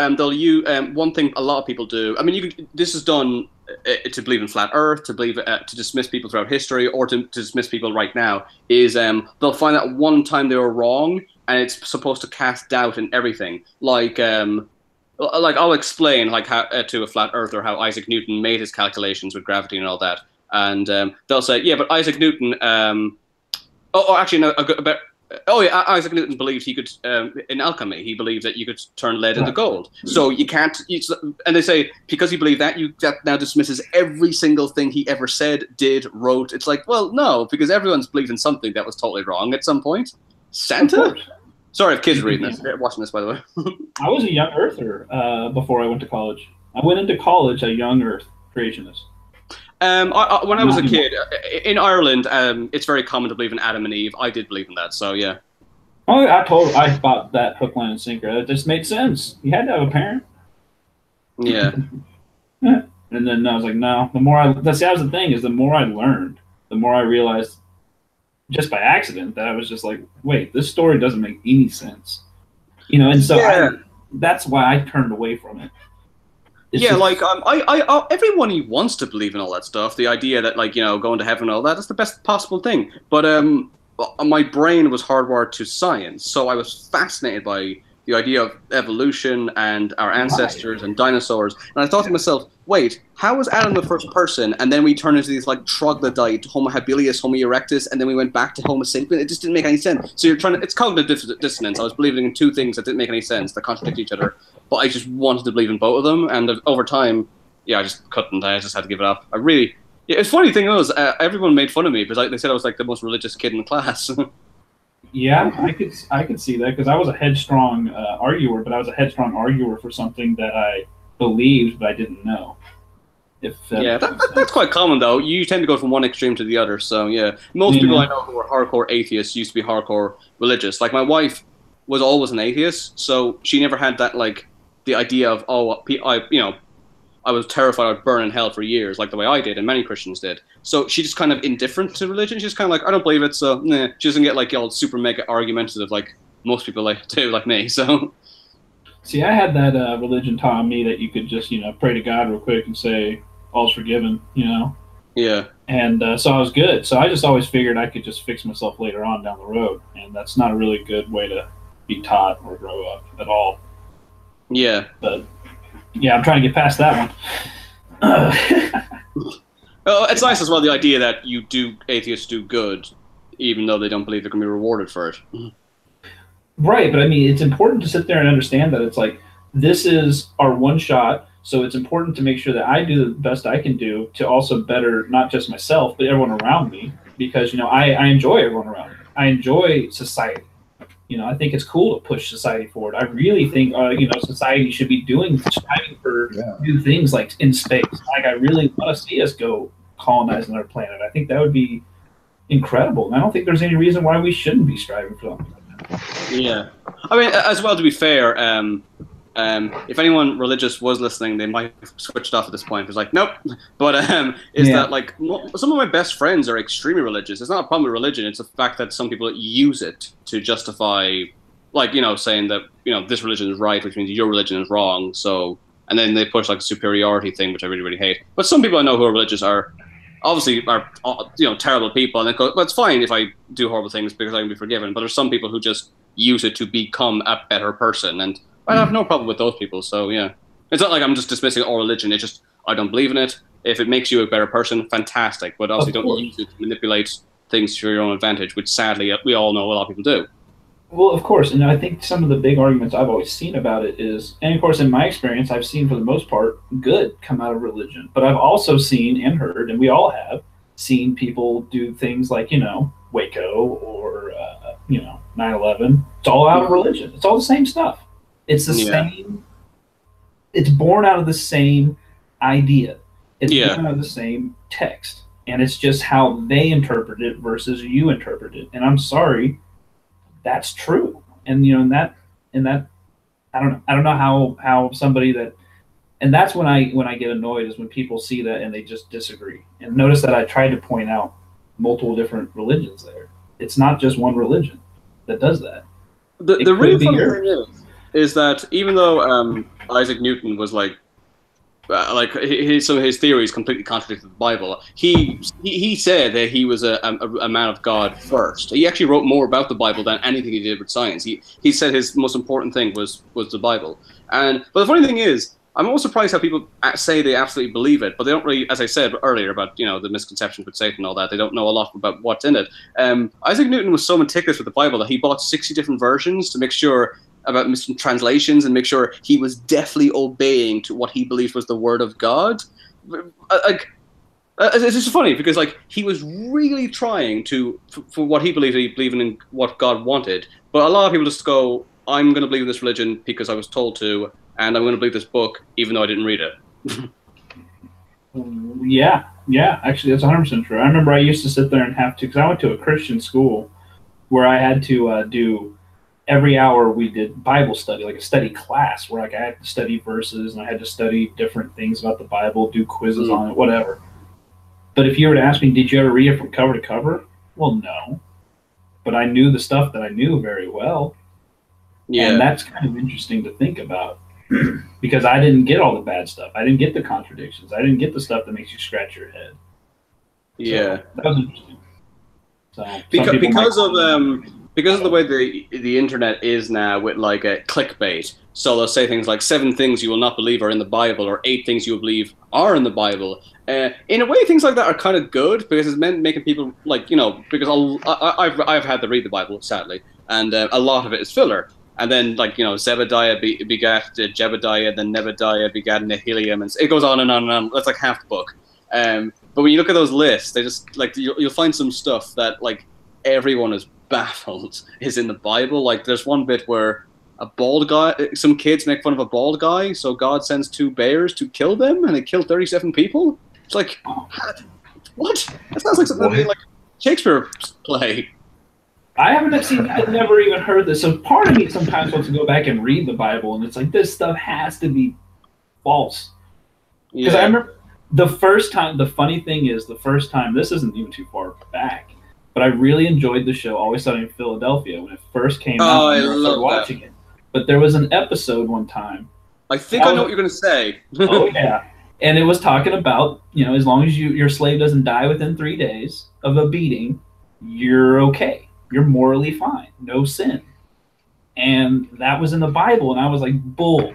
one thing a lot of people do, I mean, this is done to believe in flat Earth, to believe to dismiss people throughout history, or to dismiss people right now, is they'll find out one time they were wrong, and it's supposed to cast doubt in everything. Like I'll explain like how to a flat earther how Isaac Newton made his calculations with gravity and all that, and they'll say, yeah, but Isaac Newton, Isaac Newton believed he could, in alchemy, he believed that you could turn lead into gold. So you can't, and they say, because he believed that, that now dismisses every single thing he ever said, did, wrote. It's like, well, no, because everyone's believed in something that was totally wrong at some point. Santa? Sorry if kids are reading this, watching this, by the way. I was a young earther before I went to college. I went into college a young earth creationist. When I was a kid in Ireland, it's very common to believe in Adam and Eve. I did believe in that, so yeah. Oh, I bought that hook, line, and sinker. It just made sense. You had to have a parent. Yeah. And then I was like, no. That was the thing, is the more I learned, the more I realized, just by accident, that I was just like, wait, this story doesn't make any sense. You know, and so that's why I turned away from it. Everyone wants to believe in all that stuff. The idea that, like, you know, going to heaven and all that, that's the best possible thing. But my brain was hardwired to science, so I was fascinated by the idea of evolution and our ancestors and dinosaurs. And I thought to myself, wait, how was Adam the first person? And then we turned into these like troglodyte, Homo habilis, Homo erectus, and then we went back to Homo sapien. It just didn't make any sense. So it's cognitive dissonance. I was believing in two things that didn't make any sense, that contradict each other. But I just wanted to believe in both of them. And over time, I just couldn't. I just had to give it up. It's funny thing was, everyone made fun of me because they said I was like the most religious kid in the class. Yeah, I could see that, because I was a headstrong arguer, but I was a headstrong arguer for something that I believed but I didn't know. That's quite common though. You tend to go from one extreme to the other. So yeah, most people I know who are hardcore atheists used to be hardcore religious. Like my wife was always an atheist, so she never had that like the idea of I was terrified I'd burn in hell for years, like the way I did, and many Christians did. So she's just kind of indifferent to religion. She's kind of like, I don't believe it, so nah. She doesn't get like all super mega argumentative like most people like me. So, see, I had that religion taught me that you could just pray to God real quick and say all's forgiven, Yeah. And so I was good. So I just always figured I could just fix myself later on down the road, and that's not a really good way to be taught or grow up at all. Yeah. But yeah, I'm trying to get past that one. It's nice as well, the idea that atheists do good, even though they don't believe they're going to be rewarded for it. Right, but I mean, it's important to sit there and understand that it's like, this is our one shot, so it's important to make sure that I do the best I can do to also better not just myself, but everyone around me, because, I enjoy everyone around me. I enjoy society. I think it's cool to push society forward. I really think, society should be striving for new things like in space. Like, I really want to see us go colonize another planet. I think that would be incredible. And I don't think there's any reason why we shouldn't be striving for something like that. Yeah. I mean, as well, to be fair, If anyone religious was listening, they might have switched off at this point. It's like, nope. But is that like some of my best friends are extremely religious. It's not a problem with religion. It's the fact that some people use it to justify, like, saying that, this religion is right, which means your religion is wrong. So, and then they push like a superiority thing, which I really, really hate. But some people I know who are religious are terrible people, and they go, well, it's fine if I do horrible things because I can be forgiven. But there's some people who just use it to become a better person, and I have no problem with those people. So yeah, it's not like I'm just dismissing all religion. It's just I don't believe in it. If it makes you a better person, fantastic. But obviously don't use it to manipulate things to your own advantage, which sadly we all know a lot of people do. Well, of course, and I think some of the big arguments I've always seen about it is, and of course in my experience, I've seen for the most part good come out of religion. But I've also seen and heard, and we all have seen people do things like, Waco or 9/11. It's all out of religion. It's all the same stuff. It's the same. It's born out of the same idea. It's born out of the same text, and it's just how they interpret it versus you interpret it. And I'm sorry, that's true. And in that, I don't know how somebody that, and that's when I get annoyed is when people see that and they just disagree. And notice that I tried to point out multiple different religions there. It's not just one religion that does that. The really funny thing is that even though Isaac Newton was his theories completely contradicted the Bible, he said that he was a man of God first. He actually wrote more about the Bible than anything he did with science. He said his most important thing was the Bible. But the funny thing is, I'm almost surprised how people say they absolutely believe it, but they don't really, as I said earlier about the misconceptions with Satan and all that, they don't know a lot about what's in it. Isaac Newton was so meticulous with the Bible that he bought 60 different versions to make sure about translations and make sure he was definitely obeying to what he believed was the word of God. It's just funny because he was really trying for what he believed in what God wanted, but a lot of people just go, I'm going to believe in this religion because I was told to, and I'm going to believe this book even though I didn't read it. Yeah, actually that's 100% true. I remember I used to sit there and have to, because I went to a Christian school where I had to do, every hour we did Bible study, like a study class where I had to study verses and I had to study different things about the Bible, do quizzes on it, whatever. But if you were to ask me, did you ever read it from cover to cover? Well, no. But I knew the stuff that I knew very well. Yeah. And that's kind of interesting to think about because I didn't get all the bad stuff. I didn't get the contradictions. I didn't get the stuff that makes you scratch your head. Yeah. So that was interesting. So because of the way the internet is now with a clickbait, so they'll say things like 7 things you will not believe are in the Bible or 8 things you will believe are in the Bible. In a way, things like that are kind of good because it's meant making people because I've had to read the Bible sadly, and a lot of it is filler. And then Zebediah begat Jebediah, then Nebediah begat Nehilium, and it goes on and on and on. That's like half the book. But when you look at those lists, they just you'll find some stuff that everyone is baffled is in the Bible. There's one bit where a bald guy, some kids make fun of a bald guy, so God sends 2 bears to kill them, and they kill 37 people. It's like, what? That sounds like something like a Shakespeare play. I've never even heard this. So part of me sometimes wants to go back and read the Bible, and it's like, this stuff has to be false. Because I remember the first time, the funny thing is, the first time, this isn't even too far back, but I really enjoyed the show Always Sunny in Philadelphia when it first came out. I started watching it. But there was an episode one time. I think I know what you're going to say. Oh, yeah. And it was talking about, as long as your slave doesn't die within 3 days of a beating, you're okay. You're morally fine. No sin. And that was in the Bible, and I was like, bull.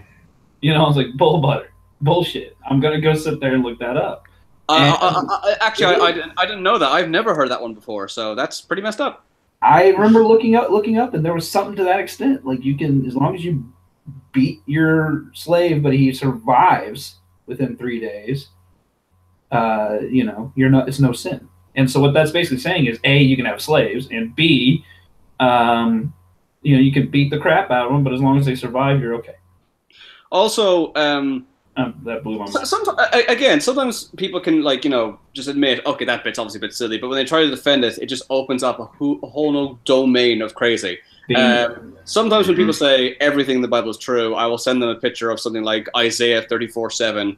I was like, bull butter. Bullshit. I'm going to go sit there and look that up. Actually, I didn't know that. I've never heard that one before, so that's pretty messed up. I remember looking up, and there was something to that extent. You can, as long as you beat your slave, but he survives within 3 days, you're not. It's no sin. And so what that's basically saying is, A, you can have slaves, and B, you can beat the crap out of them, but as long as they survive, you're okay. Also, that blew my mind. Sometimes people can just admit, that bit's obviously a bit silly, but when they try to defend it, it just opens up a whole new domain of crazy. Sometimes when people say everything in the Bible is true, I will send them a picture of something like Isaiah 34:7,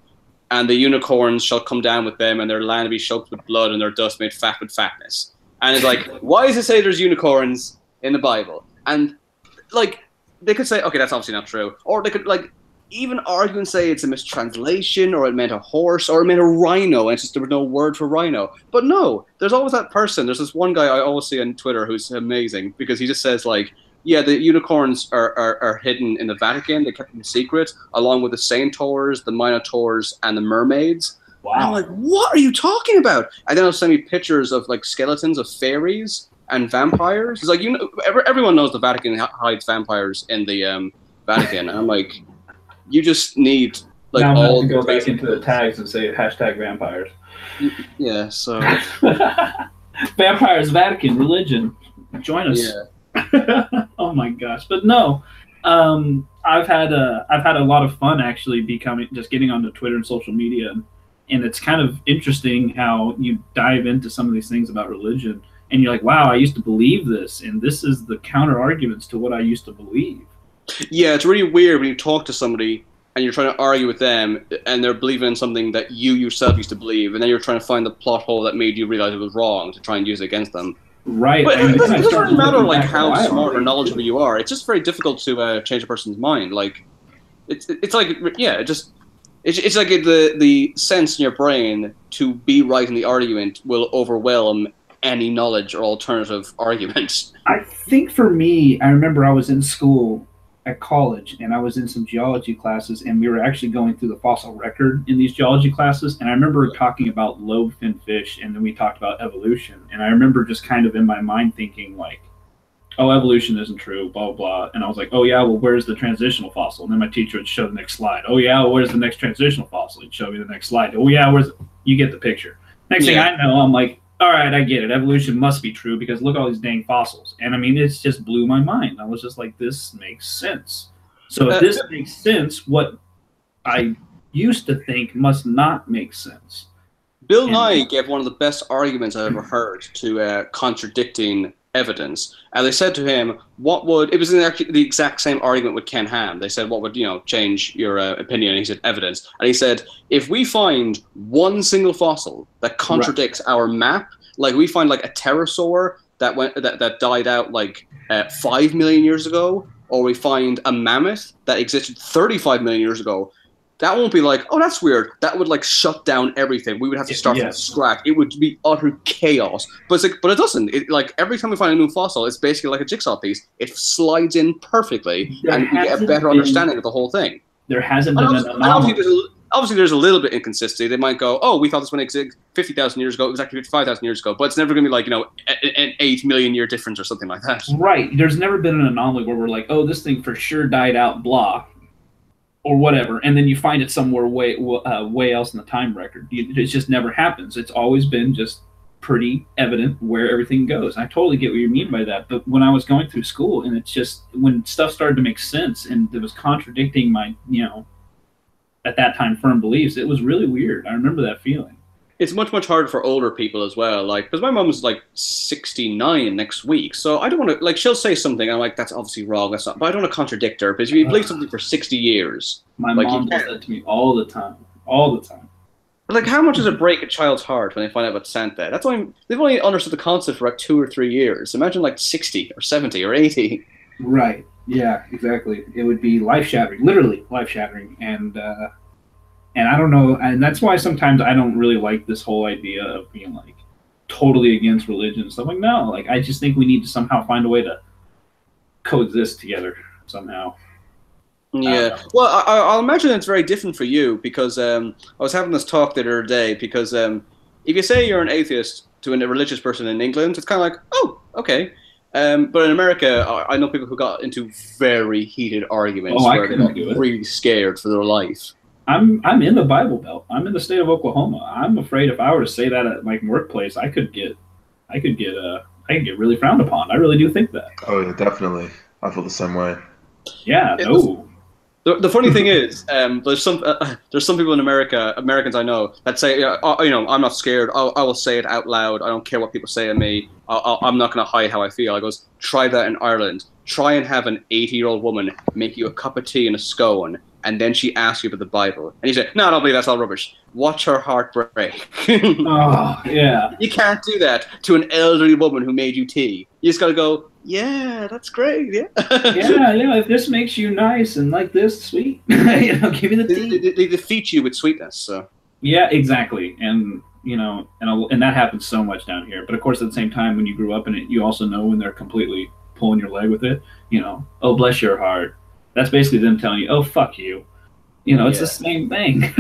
and the unicorns shall come down with them, and their land will be choked with blood, and their dust made fat with fatness. And it's like, why does it say there's unicorns in the Bible? And like, they could say, okay, that's obviously not true, or they could like even argue and say it's a mistranslation, or it meant a horse, or it meant a rhino, and it's just there was no word for rhino. But no, there's always that person. There's this one guy I always see on Twitter who's amazing, because he just says like, yeah, the unicorns are hidden in the Vatican. They kept them secret, along with the centaurs, the minotaurs, and the mermaids. Wow. And I'm like, what are you talking about? And then he'll send me pictures of like skeletons of fairies and vampires. It's like, you know, everyone knows the Vatican hides vampires in the Vatican. And I'm like, you just need like now all to go back into the tags and say #vampires. Yeah, so vampires, Vatican, religion. Join us. Yeah. Oh my gosh, but no, I've had a lot of fun actually just getting onto Twitter and social media, and it's kind of interesting how you dive into some of these things about religion, and you're like, wow, I used to believe this, and this is the counter arguments to what I used to believe. Yeah, it's really weird when you talk to somebody and you're trying to argue with them, and they're believing in something that you yourself used to believe, and then you're trying to find the plot hole that made you realize it was wrong to try and use it against them. Right. But it doesn't matter like how smart or knowledgeable you are. It's just very difficult to change a person's mind. Like, it's like, yeah, it's like the sense in your brain to be right in the argument will overwhelm any knowledge or alternative arguments. I think for me, I remember I was in school at college, and I was in some geology classes, and we were actually going through the fossil record in these geology classes, and I remember talking about lobe-finned fish, and then we talked about evolution, and I remember just kind of in my mind thinking like, oh, evolution isn't true, blah, blah, blah, and I was like, oh yeah, well, where's the transitional fossil? And then my teacher would show the next slide. Oh yeah, well, where's the next transitional fossil? He'd show me the next slide. Oh yeah, you get the picture. Next thing I know, I'm like, all right, I get it. Evolution must be true because look at all these dang fossils. And I mean, it's just blew my mind. I was just like, this makes sense. So if this makes sense, what I used to think must not make sense. Bill Nye gave one of the best arguments I ever heard to contradicting evidence. And they said to him, it was actually the exact same argument with Ken Ham. They said, what would, change your opinion? And he said, evidence. And he said, if we find one single fossil that contradicts our map, like we find like a pterosaur that died out like 5 million years ago, or we find a mammoth that existed 35 million years ago, that won't be like, oh, that's weird. That would like shut down everything. We would have to start from scratch. It would be utter chaos. But it's like, but it doesn't. Like every time we find a new fossil, it's basically like a jigsaw piece. It slides in perfectly, and we get a better understanding of the whole thing. There hasn't been an anomaly. Obviously, there's a little bit inconsistency. They might go, oh, we thought this one existed 50,000 years ago. It was actually 55,000 years ago. But it's never going to be like, an 8 million year difference or something like that. Right. There's never been an anomaly where we're like, oh, this thing for sure died out, blah, or whatever. And then you find it somewhere way else in the time record. It just never happens. It's always been just pretty evident where everything goes. I totally get what you mean by that. But when I was going through school, and it's just when stuff started to make sense and it was contradicting my, at that time firm beliefs, it was really weird. I remember that feeling. It's much, much harder for older people as well. Like, because my mom's like 69 next week, so I don't want to, like, she'll say something, and I'm like, that's obviously wrong, that's not, but I don't want to contradict her, because if you believe something for 60 years. My mom does that to me all the time. All the time. Like, how much does it break a child's heart when they find out about Santa? That's why they've only understood the concept for like 2 or 3 years. Imagine like 60 or 70 or 80. Right. Yeah, exactly. It would be life-shattering, literally life-shattering, and I don't know, and that's why sometimes I don't really like this whole idea of being like totally against religion and stuff. Like, no, like I just think we need to somehow find a way to coexist together somehow. Yeah, well, I'll imagine it's very different for you because I was having this talk the other day because if you say you're an atheist to a religious person in England, it's kind of like, oh, okay. But in America, I know people who got into very heated arguments where they got really scared for their life. I'm in the Bible Belt. I'm in the state of Oklahoma. I'm afraid if I were to say that at my workplace, I could get really frowned upon. I really do think that. Oh yeah, definitely. I feel the same way. Yeah. The funny thing is, there's some people in Americans I know that say, I'm not scared. I will say it out loud. I don't care what people say of me. I'm not going to hide how I feel. I goes, try that in Ireland. Try and have an 80-year-old woman make you a cup of tea and a scone, and then she asks you about the Bible, and you say, no, I don't believe that's all rubbish. Watch her heart break. Oh, yeah. You can't do that to an elderly woman who made you tea. You just got to go, yeah, that's great. Yeah. Yeah. If this makes you nice and like this, sweet, give me the tea. They defeat you with sweetness. So. Yeah, exactly. And and that happens so much down here. But of course, at the same time, when you grew up in it, you also know when they're completely pulling your leg with it. Oh, bless your heart. That's basically them telling you, oh, fuck you. It's the same thing.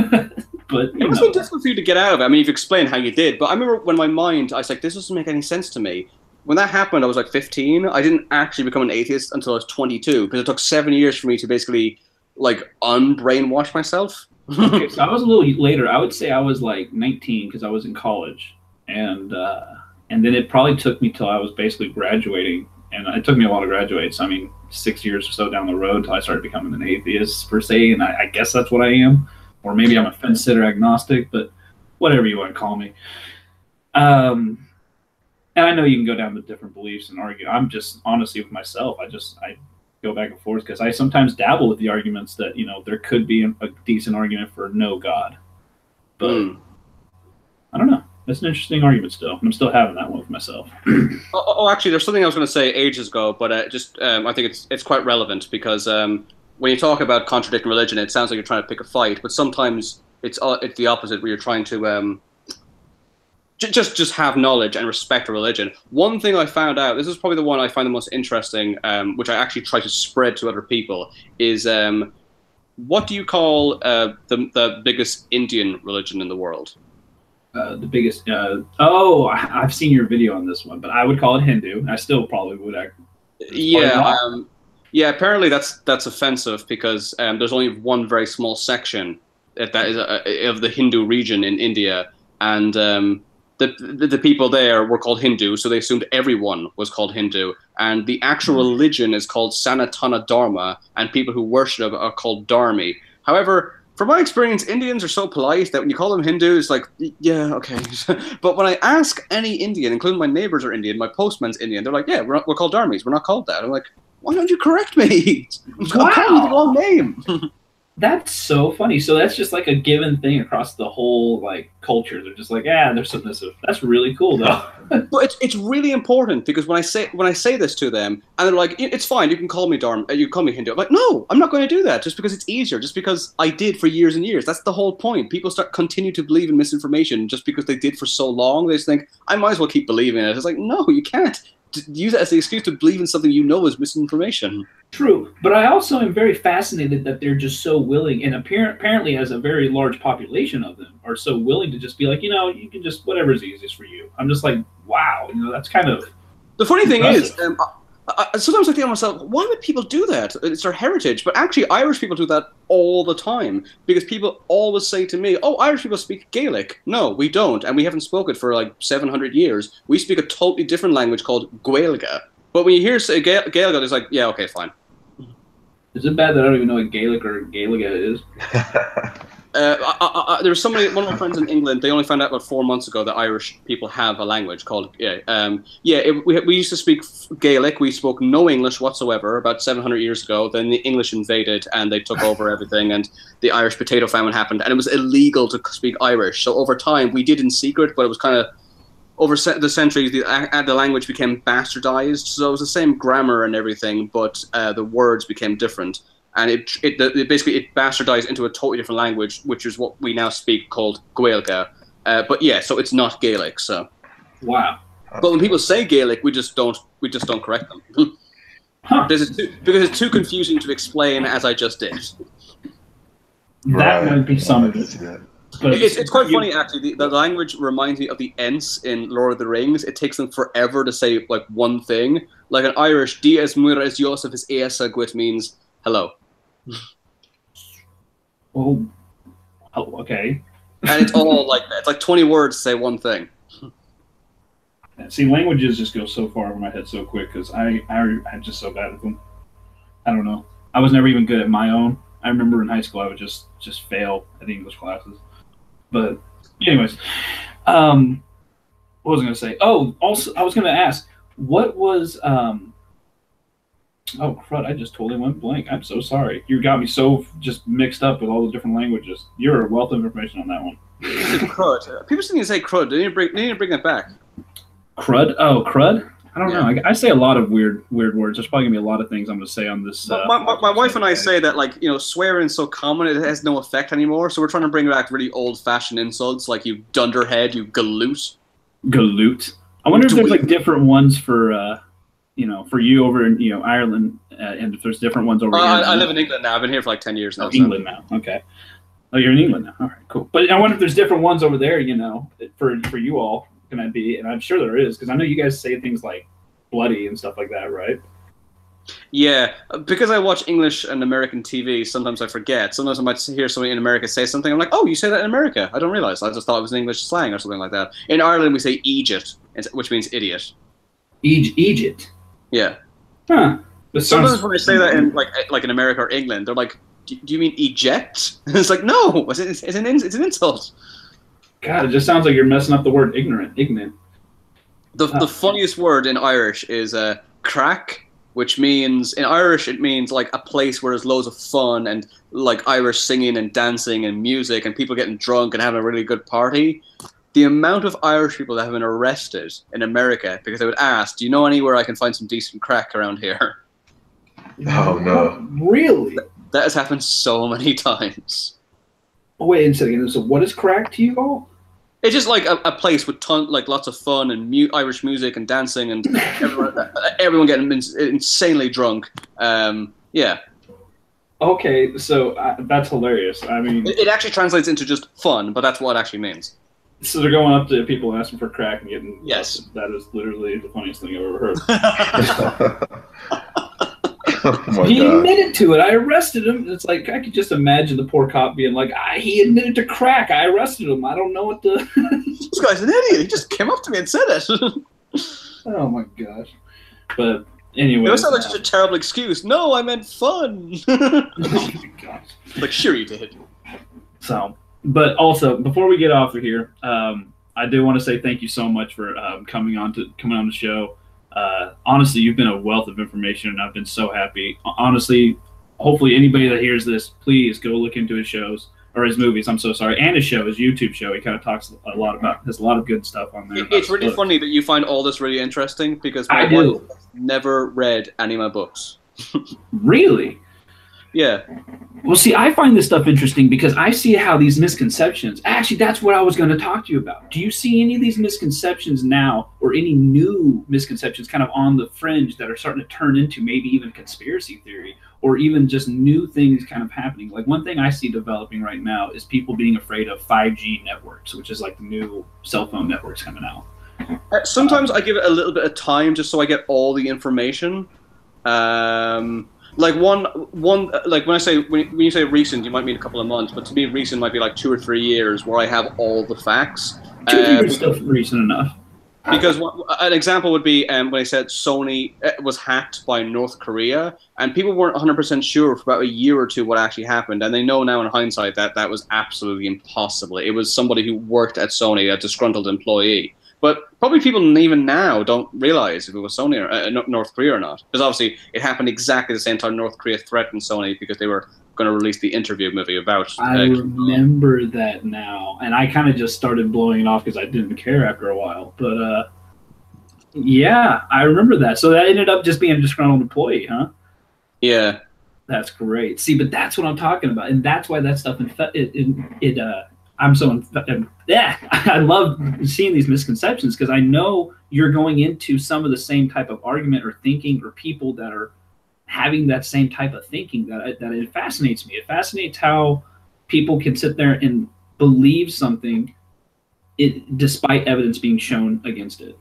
But it was so difficult for you to get out of it. I mean, you've explained how you did, but I remember when my mind, I was like, this doesn't make any sense to me. When that happened, I was like 15. I didn't actually become an atheist until I was 22, because it took 7 years for me to basically like unbrainwash myself. Okay, so I was a little later. I would say I was like 19 because I was in college, and then it probably took me till I was basically graduating, and it took me a while to graduate. So I mean, 6 years or so down the road till I started becoming an atheist per se, and I guess that's what I am, or maybe I'm a fence sitter agnostic, but whatever you want to call me. And I know you can go down to different beliefs and argue. I'm just honestly with myself. I go back and forth because I sometimes dabble with the arguments that there could be a decent argument for no God, but I don't know. That's an interesting argument still. I'm still having that one with myself. Actually, there's something I was going to say ages ago, but I think it's quite relevant because when you talk about contradicting religion, it sounds like you're trying to pick a fight, but sometimes it's the opposite, where you're trying to just have knowledge and respect a religion. One thing I found out, this is probably the one I find the most interesting, which I actually try to spread to other people, is what do you call the biggest Indian religion in the world? The biggest. I've seen your video on this one, but I would call it Hindu. I still probably would. Yeah. Apparently, that's offensive because there's only one very small section that is of the Hindu region in India, and the people there were called Hindu, so they assumed everyone was called Hindu. And the actual religion is called Sanatana Dharma, and people who worship it are called Dharmi. However, from my experience, Indians are so polite that when you call them Hindu, it's like, yeah, okay. But when I ask any Indian, including my neighbors are Indian, my postman's Indian, they're like, yeah, we're called Dharmis. We're not called that. I'm like, why don't you correct me? I'm calling you the wrong name. That's so funny. So that's just like a given thing across the whole like culture. They're just like, they're submissive. That's really cool though. But it's really important because when I say this to them, and they're like, it's fine, you can call me Dharma, you can call me Hindu. I'm like, no, I'm not going to do that just because it's easier, just because I did for years and years. That's the whole point. People continue to believe in misinformation just because they did for so long. They just think, I might as well keep believing it. It's like, no, you can't use it as the excuse to believe in something you know is misinformation. True, but I also am very fascinated that they're just so willing, and apparently has a very large population of them, are so willing to just be like, you can just, whatever's easiest for you. I'm just like, wow, that's kind of the funny impressive. thing is, sometimes I think to myself, why would people do that? It's their heritage. But actually, Irish people do that all the time because people always say to me, oh, Irish people speak Gaelic. No, we don't. And we haven't spoken for like 700 years. We speak a totally different language called Gaeilge. But when you hear say Gaeilge, it's like, yeah, okay, fine. Is it bad that I don't even know what Gaelic or Gaeilge is? There's somebody, one of my friends in England, they only found out about 4 months ago that Irish people have a language called, we used to speak Gaelic. We spoke no English whatsoever about 700 years ago. Then the English invaded and they took over everything, and the Irish potato famine happened, and it was illegal to speak Irish. So over time, we did in secret, but it was kind of, over the centuries, the language became bastardized. So it was the same grammar and everything, but the words became different. And it bastardized into a totally different language, which is what we now speak, called Gaeilge. But yeah, so it's not Gaelic. So wow. But when people say Gaelic, we just don't correct them because it's too confusing to explain, as I just did. That might be some of it. But it's quite funny actually. The language reminds me of the Ents in Lord of the Rings. It takes them forever to say like one thing. Like in Irish, Dies Muras Joseph is Easagwit means hello. Oh, okay. And it's all like that. It's like 20 words to say one thing. See, languages just go so far over my head so quick because I'm just so bad at them. I don't know. I was never even good at my own. I remember in high school I would just fail at English classes. But anyways, what was I going to say? Oh, also I was going to ask, what was oh crud! I just totally went blank. I'm so sorry. You got me so just mixed up with all the different languages. You're a wealth of information on that one. Crud. People seem to say crud. They need to bring that back. Crud? Oh, crud. I don't know. I say a lot of weird words. There's probably gonna be a lot of things I'm gonna say on this. My wife and I say that, like, you know, swearing is so common it has no effect anymore. So we're trying to bring back really old-fashioned insults like "you dunderhead," "you galoot." Galoot. I wonder if there's like different ones for you know, for you over in, you know, Ireland, and if there's different ones over here. I live in England now. I've been here for like 10 years now. Oh, England now. Okay. Oh, you're in England now. All right, cool. But I wonder if there's different ones over there, you know, for you all. Can I be? And I'm sure there is, because I know you guys say things like bloody and stuff like that, right? Yeah, because I watch English and American TV, sometimes I forget. Sometimes I might hear somebody in America say something. I'm like, oh, you say that in America? I don't realize. I just thought it was an English slang or something like that. In Ireland, we say Egypt, which means idiot. Egypt? Yeah. Huh. Sometimes when I say that in like in America or England, they're like, do you mean eject? And it's like, no, it's an insult. God, it just sounds like you're messing up the word ignorant. The funniest word in Irish is crack, which means, in Irish, it means like a place where there's loads of fun and like Irish singing and dancing and music and people getting drunk and having a really good party. The amount of Irish people that have been arrested in America because they would ask, do you know anywhere I can find some decent crack around here? Oh, no. Really? That has happened so many times. Oh, wait a second. So what is crack to you all? It's just like a place with like lots of fun and Irish music and dancing and everyone getting insanely drunk. Yeah. Okay, so that's hilarious. I mean, it actually translates into just fun, but that's what it actually means. So they're going up to people and asking for crack and getting. Yes. That is literally the funniest thing I've ever heard. Oh he admitted to it. I arrested him. It's like, I could just imagine the poor cop being like, he admitted to crack. I arrested him. I don't know what to. This guy's an idiot. He just came up to me and said it. Oh my gosh. But anyway. It sounds like such a terrible excuse. No, I meant fun. Oh my gosh. Like, sure you did. So, but also, before we get off of here, I do want to say thank you so much for coming on the show. Honestly, you've been a wealth of information, and I've been so happy. Honestly, hopefully anybody that hears this, please go look into his shows, or his movies, I'm so sorry, and his YouTube show. He kind of talks a lot about, there's a lot of good stuff on there. It's really funny that you find all this really interesting, because I do. Never read any of my books. Really? Yeah. Well, see, I find this stuff interesting because I see how these misconceptions, actually, that's what I was going to talk to you about. Do you see any of these misconceptions now, or any new misconceptions kind of on the fringe that are starting to turn into maybe even conspiracy theory, or even just new things kind of happening? Like, one thing I see developing right now is people being afraid of 5G networks, which is like the new cell phone networks coming out. Sometimes I give it a little bit of time just so I get all the information. Like one like when you say recent, you might mean a couple of months, but to me recent might be like 2 or 3 years where I have all the facts. 2 years is still recent enough. Because an example would be when I said Sony was hacked by North Korea, and people weren't 100% sure for about a year or two what actually happened, and they know now in hindsight that that was absolutely impossible. It was somebody who worked at Sony, a disgruntled employee. But probably people even now don't realize if it was Sony or North Korea or not. Because obviously it happened exactly the same time North Korea threatened Sony because they were going to release the interview movie about... I remember that now. And I kind of just started blowing it off because I didn't care after a while. But yeah, I remember that. So that ended up just being a disgruntled employee, huh? Yeah. That's great. See, but that's what I'm talking about. And that's why that stuff, I'm so, yeah, I love seeing these misconceptions because I know you're going into some of the same type of argument or thinking, or people that are having that same type of thinking, that it fascinates me. It fascinates how people can sit there and believe something despite evidence being shown against it.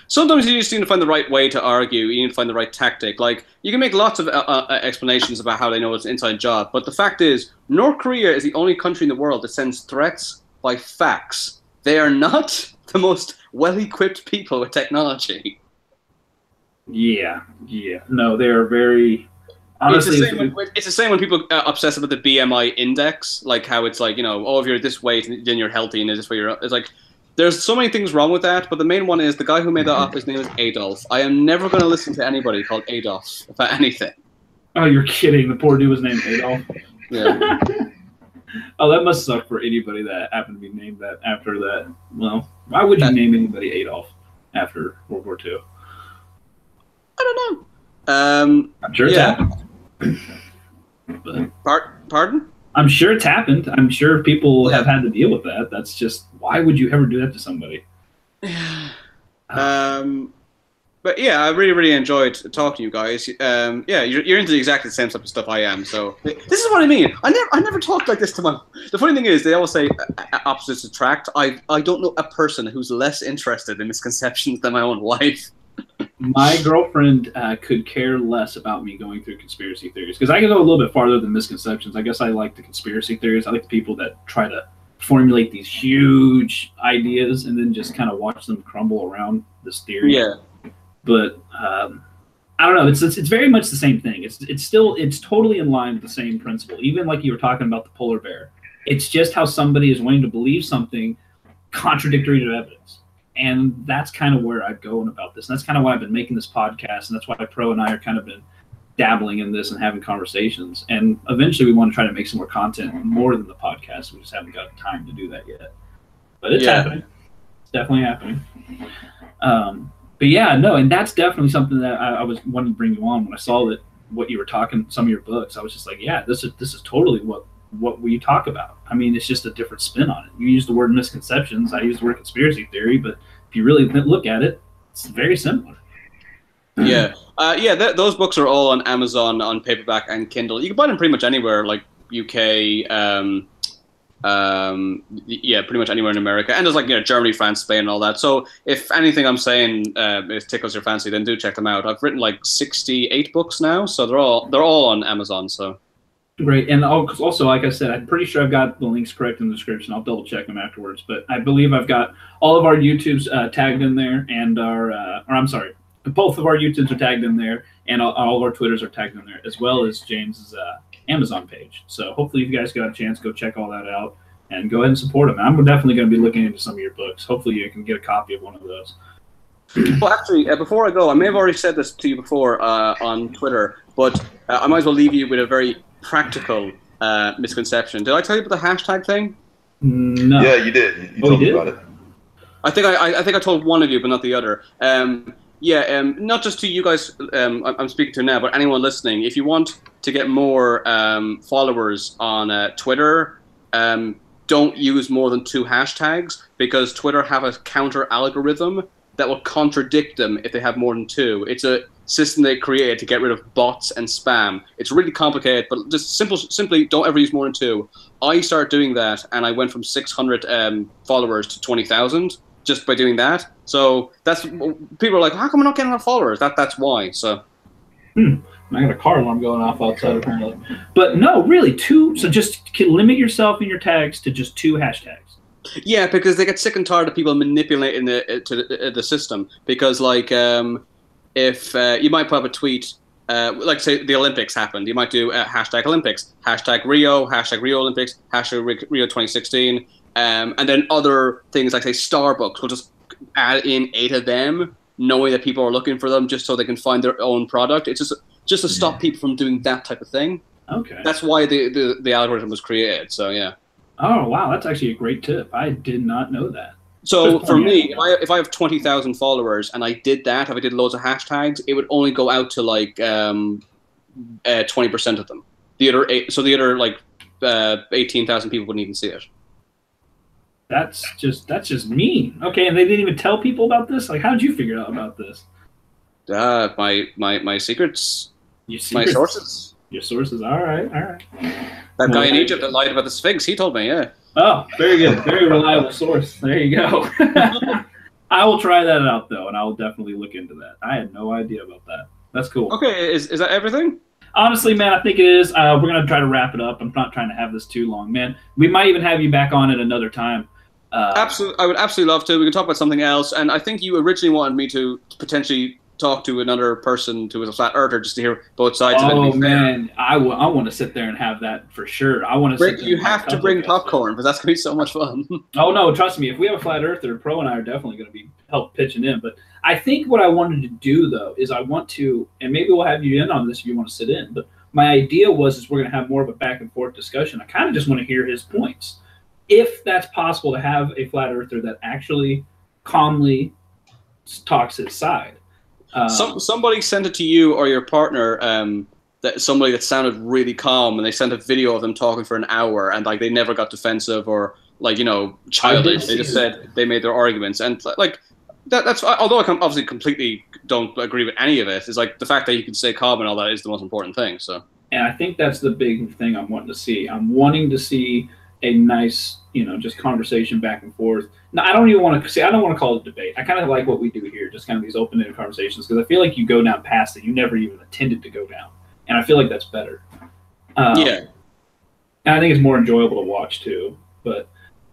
Sometimes you just need to find the right way to argue. You need to find the right tactic. Like, you can make lots of explanations about how they know it's an inside job, but the fact is, North Korea is the only country in the world that sends threats by fax. They are not the most well-equipped people with technology. Yeah. No, they are very... Honestly, it's the same when people obsess about the BMI index, like how it's like, you know, oh, if you're this weight, then you're healthy, and this way it's like, there's so many things wrong with that, but the main one is the guy who made that up, his name is Adolf. I am never going to listen to anybody called Adolf about anything. Oh, you're kidding. The poor dude was named Adolf. Yeah. Oh, that must suck for anybody that happened to be named that after that. Well, why would you name anybody Adolf after World War II? I don't know. I'm sure it's happened. Pardon? I'm sure it's happened. I'm sure people have had to deal with that. That's just, why would you ever do that to somebody? But yeah, I really, really enjoyed talking to you guys. Yeah, you're into exactly the same type of stuff I am. So this is what I mean. I never talked like this to my. The funny thing is, they always say opposites attract. I don't know a person who's less interested in misconceptions than my own wife. My girlfriend could care less about me going through conspiracy theories, because I can go a little bit farther than misconceptions. I guess I like the conspiracy theories. I like the people that try to formulate these huge ideas and then just kind of watch them crumble around this theory. Yeah. But I don't know. It's very much the same thing. It's totally in line with the same principle. Even like you were talking about the polar bear. It's just how somebody is wanting to believe something contradictory to evidence. And that's kind of where I'm going about this. And that's kind of why I've been making this podcast. And that's why Pro and I are kind of been dabbling in this and having conversations. And eventually we want to try to make some more content, more than the podcast. We just haven't got time to do that yet. But it's happening. It's definitely happening. But yeah, no, and that's definitely something that I was wanting to bring you on when I saw that what you were talking, some of your books. I was just like, yeah, this is totally what we talk about. I mean, it's just a different spin on it. You use the word misconceptions. I use the word conspiracy theory, but if you really look at it, it's very similar. Yeah. Those books are all on Amazon on paperback and Kindle. You can buy them pretty much anywhere, like UK, pretty much anywhere in America, and there's like, you know, Germany, France, Spain, and all that. So if anything I'm saying tickles your fancy, then do check them out. I've written like 68 books now, so they're all on Amazon. So great. And also, like I said, I'm pretty sure I've got the links correct in the description. I'll double check them afterwards, but I believe I've got all of our YouTubes tagged in there, and both of our YouTubes are tagged in there, and all of our Twitters are tagged in there, as well as James's Amazon page. So hopefully if you guys got a chance, go check all that out and go ahead and support them. I'm definitely going to be looking into some of your books. Hopefully you can get a copy of one of those. Well, actually, before I go, I may have already said this to you before on Twitter, but I might as well leave you with a very practical misconception. Did I tell you about the hashtag thing? No. Yeah, you did. You told me about it. I think I told one of you, but not the other. Not just to you guys I'm speaking to now, but anyone listening, if you want to get more followers on Twitter, don't use more than 2 hashtags, because Twitter have a counter algorithm that will contradict them if they have more than 2. It's a system they created to get rid of bots and spam. It's really complicated, but just simply don't ever use more than 2. I started doing that, and I went from 600 followers to 20,000 just by doing that. So that's, people are like, how come we're not getting enough followers? That's why. So I got a car alarm going off outside apparently. But no, really, 2. So just limit yourself in your tags to just 2 hashtags. Yeah, because they get sick and tired of people manipulating the system. Because like, if you might put up a tweet, like say the Olympics happened, you might do hashtag Olympics, hashtag Rio Olympics, hashtag Rio 2016, and then other things like say Starbucks will just add in 8 of them, knowing that people are looking for them just so they can find their own product. It's just to stop people from doing that type of thing. Okay. That's why the algorithm was created. So yeah. Oh wow, that's actually a great tip. I did not know that. So for me, if I have 20,000 followers and I did that, if I did loads of hashtags, it would only go out to like 20% of them. The other like 18,000 people wouldn't even see it. That's just mean. Okay, and they didn't even tell people about this? Like, how did you figure out about this? My secrets. Your secrets? My sources. Your sources. All right. That guy in Egypt that lied about the Sphinx, he told me, yeah. Oh, very good. Very reliable source. There you go. I will try that out, though, and I will definitely look into that. I had no idea about that. That's cool. Okay, is that everything? Honestly, man, I think it is. We're going to try to wrap it up. I'm not trying to have this too long, man. We might even have you back on at another time. Absolutely, I would absolutely love to. We can talk about something else. And I think you originally wanted me to potentially talk to another person who is a flat earther just to hear both sides of it. Oh man, I want to sit there and have that for sure. I want to. You have to bring popcorn, because that's gonna be so much fun. Oh no, trust me. If we have a flat earther, Pro and I are definitely going to be help pitching in. But I think what I wanted to do though is I want to, and maybe we'll have you in on this if you want to sit in. But my idea is we're going to have more of a back and forth discussion. I kind of just want to hear his points, if that's possible to have a flat earther that actually calmly talks his side. Somebody sent it to you or your partner. That somebody that sounded really calm, and they sent a video of them talking for an hour, and like they never got defensive or childish. They just said they made their arguments, and like that's although I obviously completely don't agree with any of it. Is like the fact that you can stay calm and all that is the most important thing. So, and I think that's the big thing I'm wanting to see. I'm wanting to see a nice, just conversation back and forth. Now, I don't want to call it a debate. I kind of like what we do here, just kind of these open-ended conversations, because I feel like you go down paths that you never even intended to go down. And I feel like that's better. Yeah. And I think it's more enjoyable to watch too. But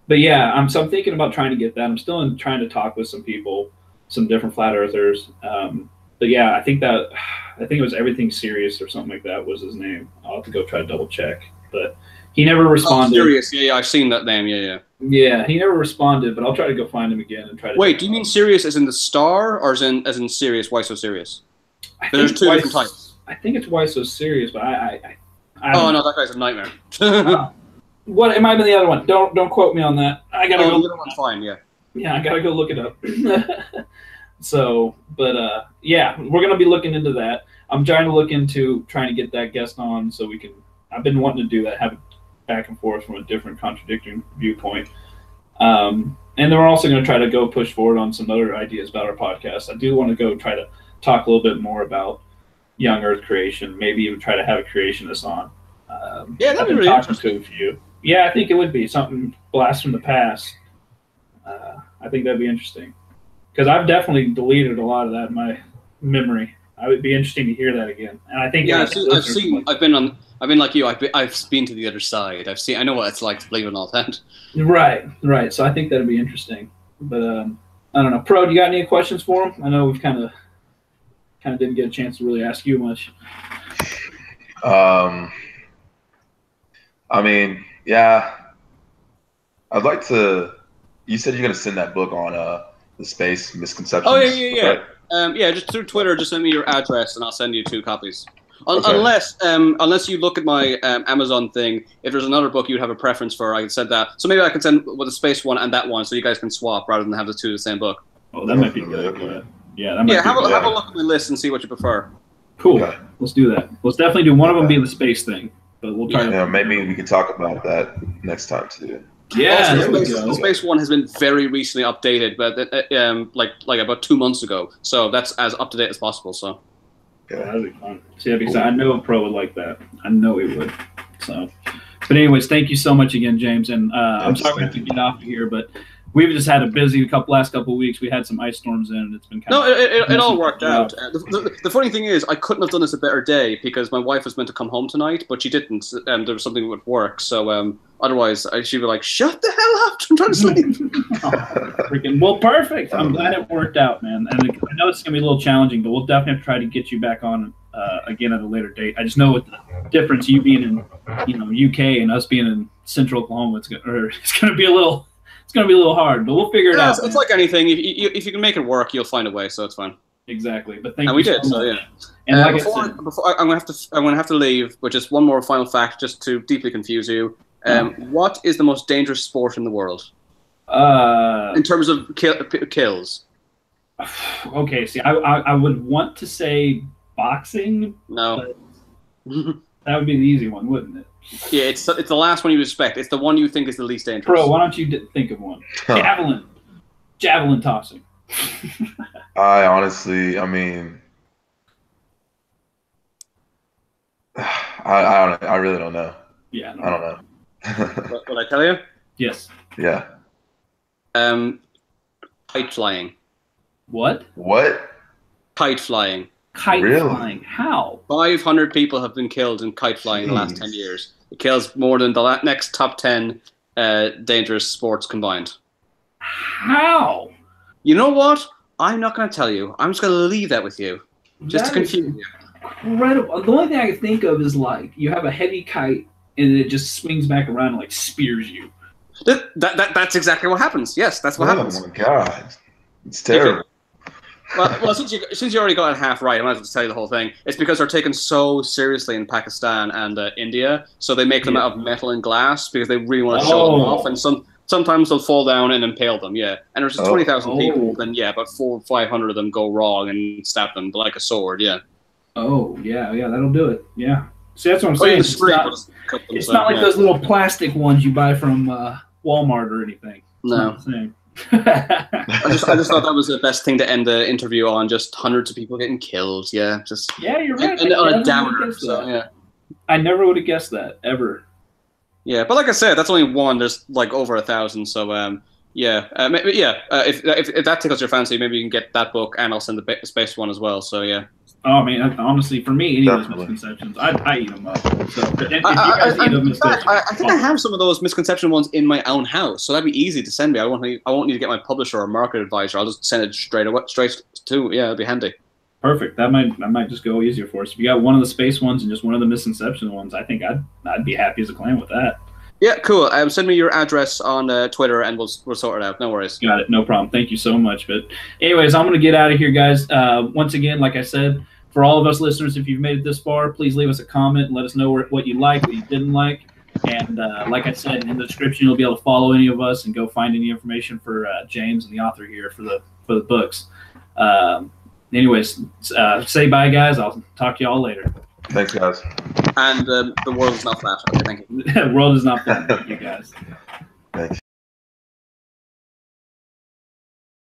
yeah, so I'm thinking about trying to get that. I'm still trying to talk with some people, some different flat earthers. But yeah, I think it was Everything Serious or something like that was his name. I'll have to go try to double check. But he never responded. Oh, Serious, yeah, I've seen that name, yeah. Yeah, he never responded, but I'll try to go find him again and try to. Wait, do you mean Serious as in the star, or as in Serious? Why so serious? There's two different types. I think it's Why So Serious, but I oh no, that guy's a nightmare. What? It might have been the other one. Don't quote me on that. I gotta go. The other one's fine. Yeah. Yeah, I gotta go look it up. So, but yeah, we're gonna be looking into that. I'm trying to look into trying to get that guest on so we can. I've been wanting to do that, have it back and forth from a different contradicting viewpoint. And then we're also going to try to go push forward on some other ideas about our podcast. I do want to go try to talk a little bit more about young Earth creation, maybe even try to have a creationist on. Yeah, that'd be really interesting. To a few. Yeah, I think it would be something blast from the past. I think that'd be interesting because I've definitely deleted a lot of that in my memory. I would be interesting to hear that again. And I think I've been like you. I've been to the other side. I know what it's like to believe in all that. Right. So I think that'd be interesting. But I don't know. Pro, do you got any questions for him? I know we've kind of didn't get a chance to really ask you much. I mean, yeah. I'd like to. You said you're gonna send that book on the space misconceptions. Oh yeah. Right? Yeah, just through Twitter, just send me your address and I'll send you 2 copies. Unless you look at my Amazon thing, if there's another book you'd have a preference for, I can send that. So maybe I can send with the space one and that one, so you guys can swap rather than have the 2 the same book. Oh, that might be good. Yeah, have a look at my list and see what you prefer. Cool. Okay. Let's do that. Let's definitely do one of them be the space thing, but we'll try. Yeah, maybe we can talk about that next time too. Yeah, the space one has been very recently updated, but like about 2 months ago. So that's as up to date as possible. So. Yeah, that'd be fun. See, because I know a pro would like that. I know he would. So, but anyways, thank you so much again, James. And I'm sorry we have to get off of here, but we've just had a busy last couple of weeks. We had some ice storms in, and it's been kind of it all worked out. The funny thing is, I couldn't have done this a better day because my wife was meant to come home tonight, but she didn't, and there was something with work. So otherwise, she'd be like, "Shut the hell up! I'm trying to sleep." Well, perfect. I'm glad it worked out, man. And I know it's gonna be a little challenging, but we'll definitely have to try to get you back on again at a later date. I just know with the difference, you being in UK and us being in Central Oklahoma, it's gonna be a little. It's going to be a little hard, but we'll figure it out. It's like anything. If you can make it work, you'll find a way. So it's fine. Exactly. But thank you. And we did. So yeah. And like before I'm going to have to leave. But just one more final fact, just to deeply confuse you. What is the most dangerous sport in the world? In terms of kills. Okay. See, I would want to say boxing. No. That would be the easy one, wouldn't it? Yeah, it's the last one you expect. It's the one you think is the least dangerous. Bro, why don't you think of one? Javelin tossing. I mean, I really don't know. Yeah, I don't know. Will I tell you? Yes. Yeah. Kite flying. What? Kite flying. Kite flying. How? 500 people have been killed in kite flying in the last 10 years. It kills more than the next top 10 dangerous sports combined. How? You know what? I'm not going to tell you. I'm just going to leave that with you, just to confuse you. Incredible. The only thing I can think of is like you have a heavy kite and it just swings back around and like spears you. That's exactly what happens. Yes, that's what happens. Oh my god, it's terrible. Well, since you already got it half right, I might as well just tell you the whole thing. It's because they're taken so seriously in Pakistan and India, so they make them out of metal and glass because they really want to show them off. And sometimes they'll fall down and impale them. Yeah, and there's 20,000 people. Then about 400 or 500 of them go wrong and stab them like a sword. Yeah. Oh yeah, that'll do it. Yeah. See, that's what I'm saying. It's not like those little plastic ones you buy from Walmart or anything. No. I just thought that was the best thing to end the interview on. Just hundreds of people getting killed. Yeah, you're right. And on a downer. So, yeah. I never would have guessed that ever. Yeah, but like I said, that's only one. There's like over 1,000. So if that tickles your fancy, maybe you can get that book, and I'll send the space one as well. So yeah. Oh, I mean, honestly, for me, any of those misconceptions, I eat them up. So, if you guys eat them, I think I have some of those misconception ones in my own house, so that'd be easy to send me. I won't need to get my publisher or market advisor. I'll just send it straight to. Yeah, it'd be handy. Perfect. That might just go easier for us. If you got one of the space ones and just one of the misconception ones, I think I'd be happy as a clan with that. Yeah, cool. Send me your address on Twitter, and we'll sort it out. No worries. Got it. No problem. Thank you so much. But anyways, I'm going to get out of here, guys. Once again, like I said, for all of us listeners, if you've made it this far, please leave us a comment and let us know what you like, what you didn't like. And like I said, in the description, you'll be able to follow any of us and go find any information for James and the author here for the books. Anyways, say bye, guys. I'll talk to you all later. Thanks, guys. And the world is not flat. Okay, thank you. The world is not flat. Thank you, guys.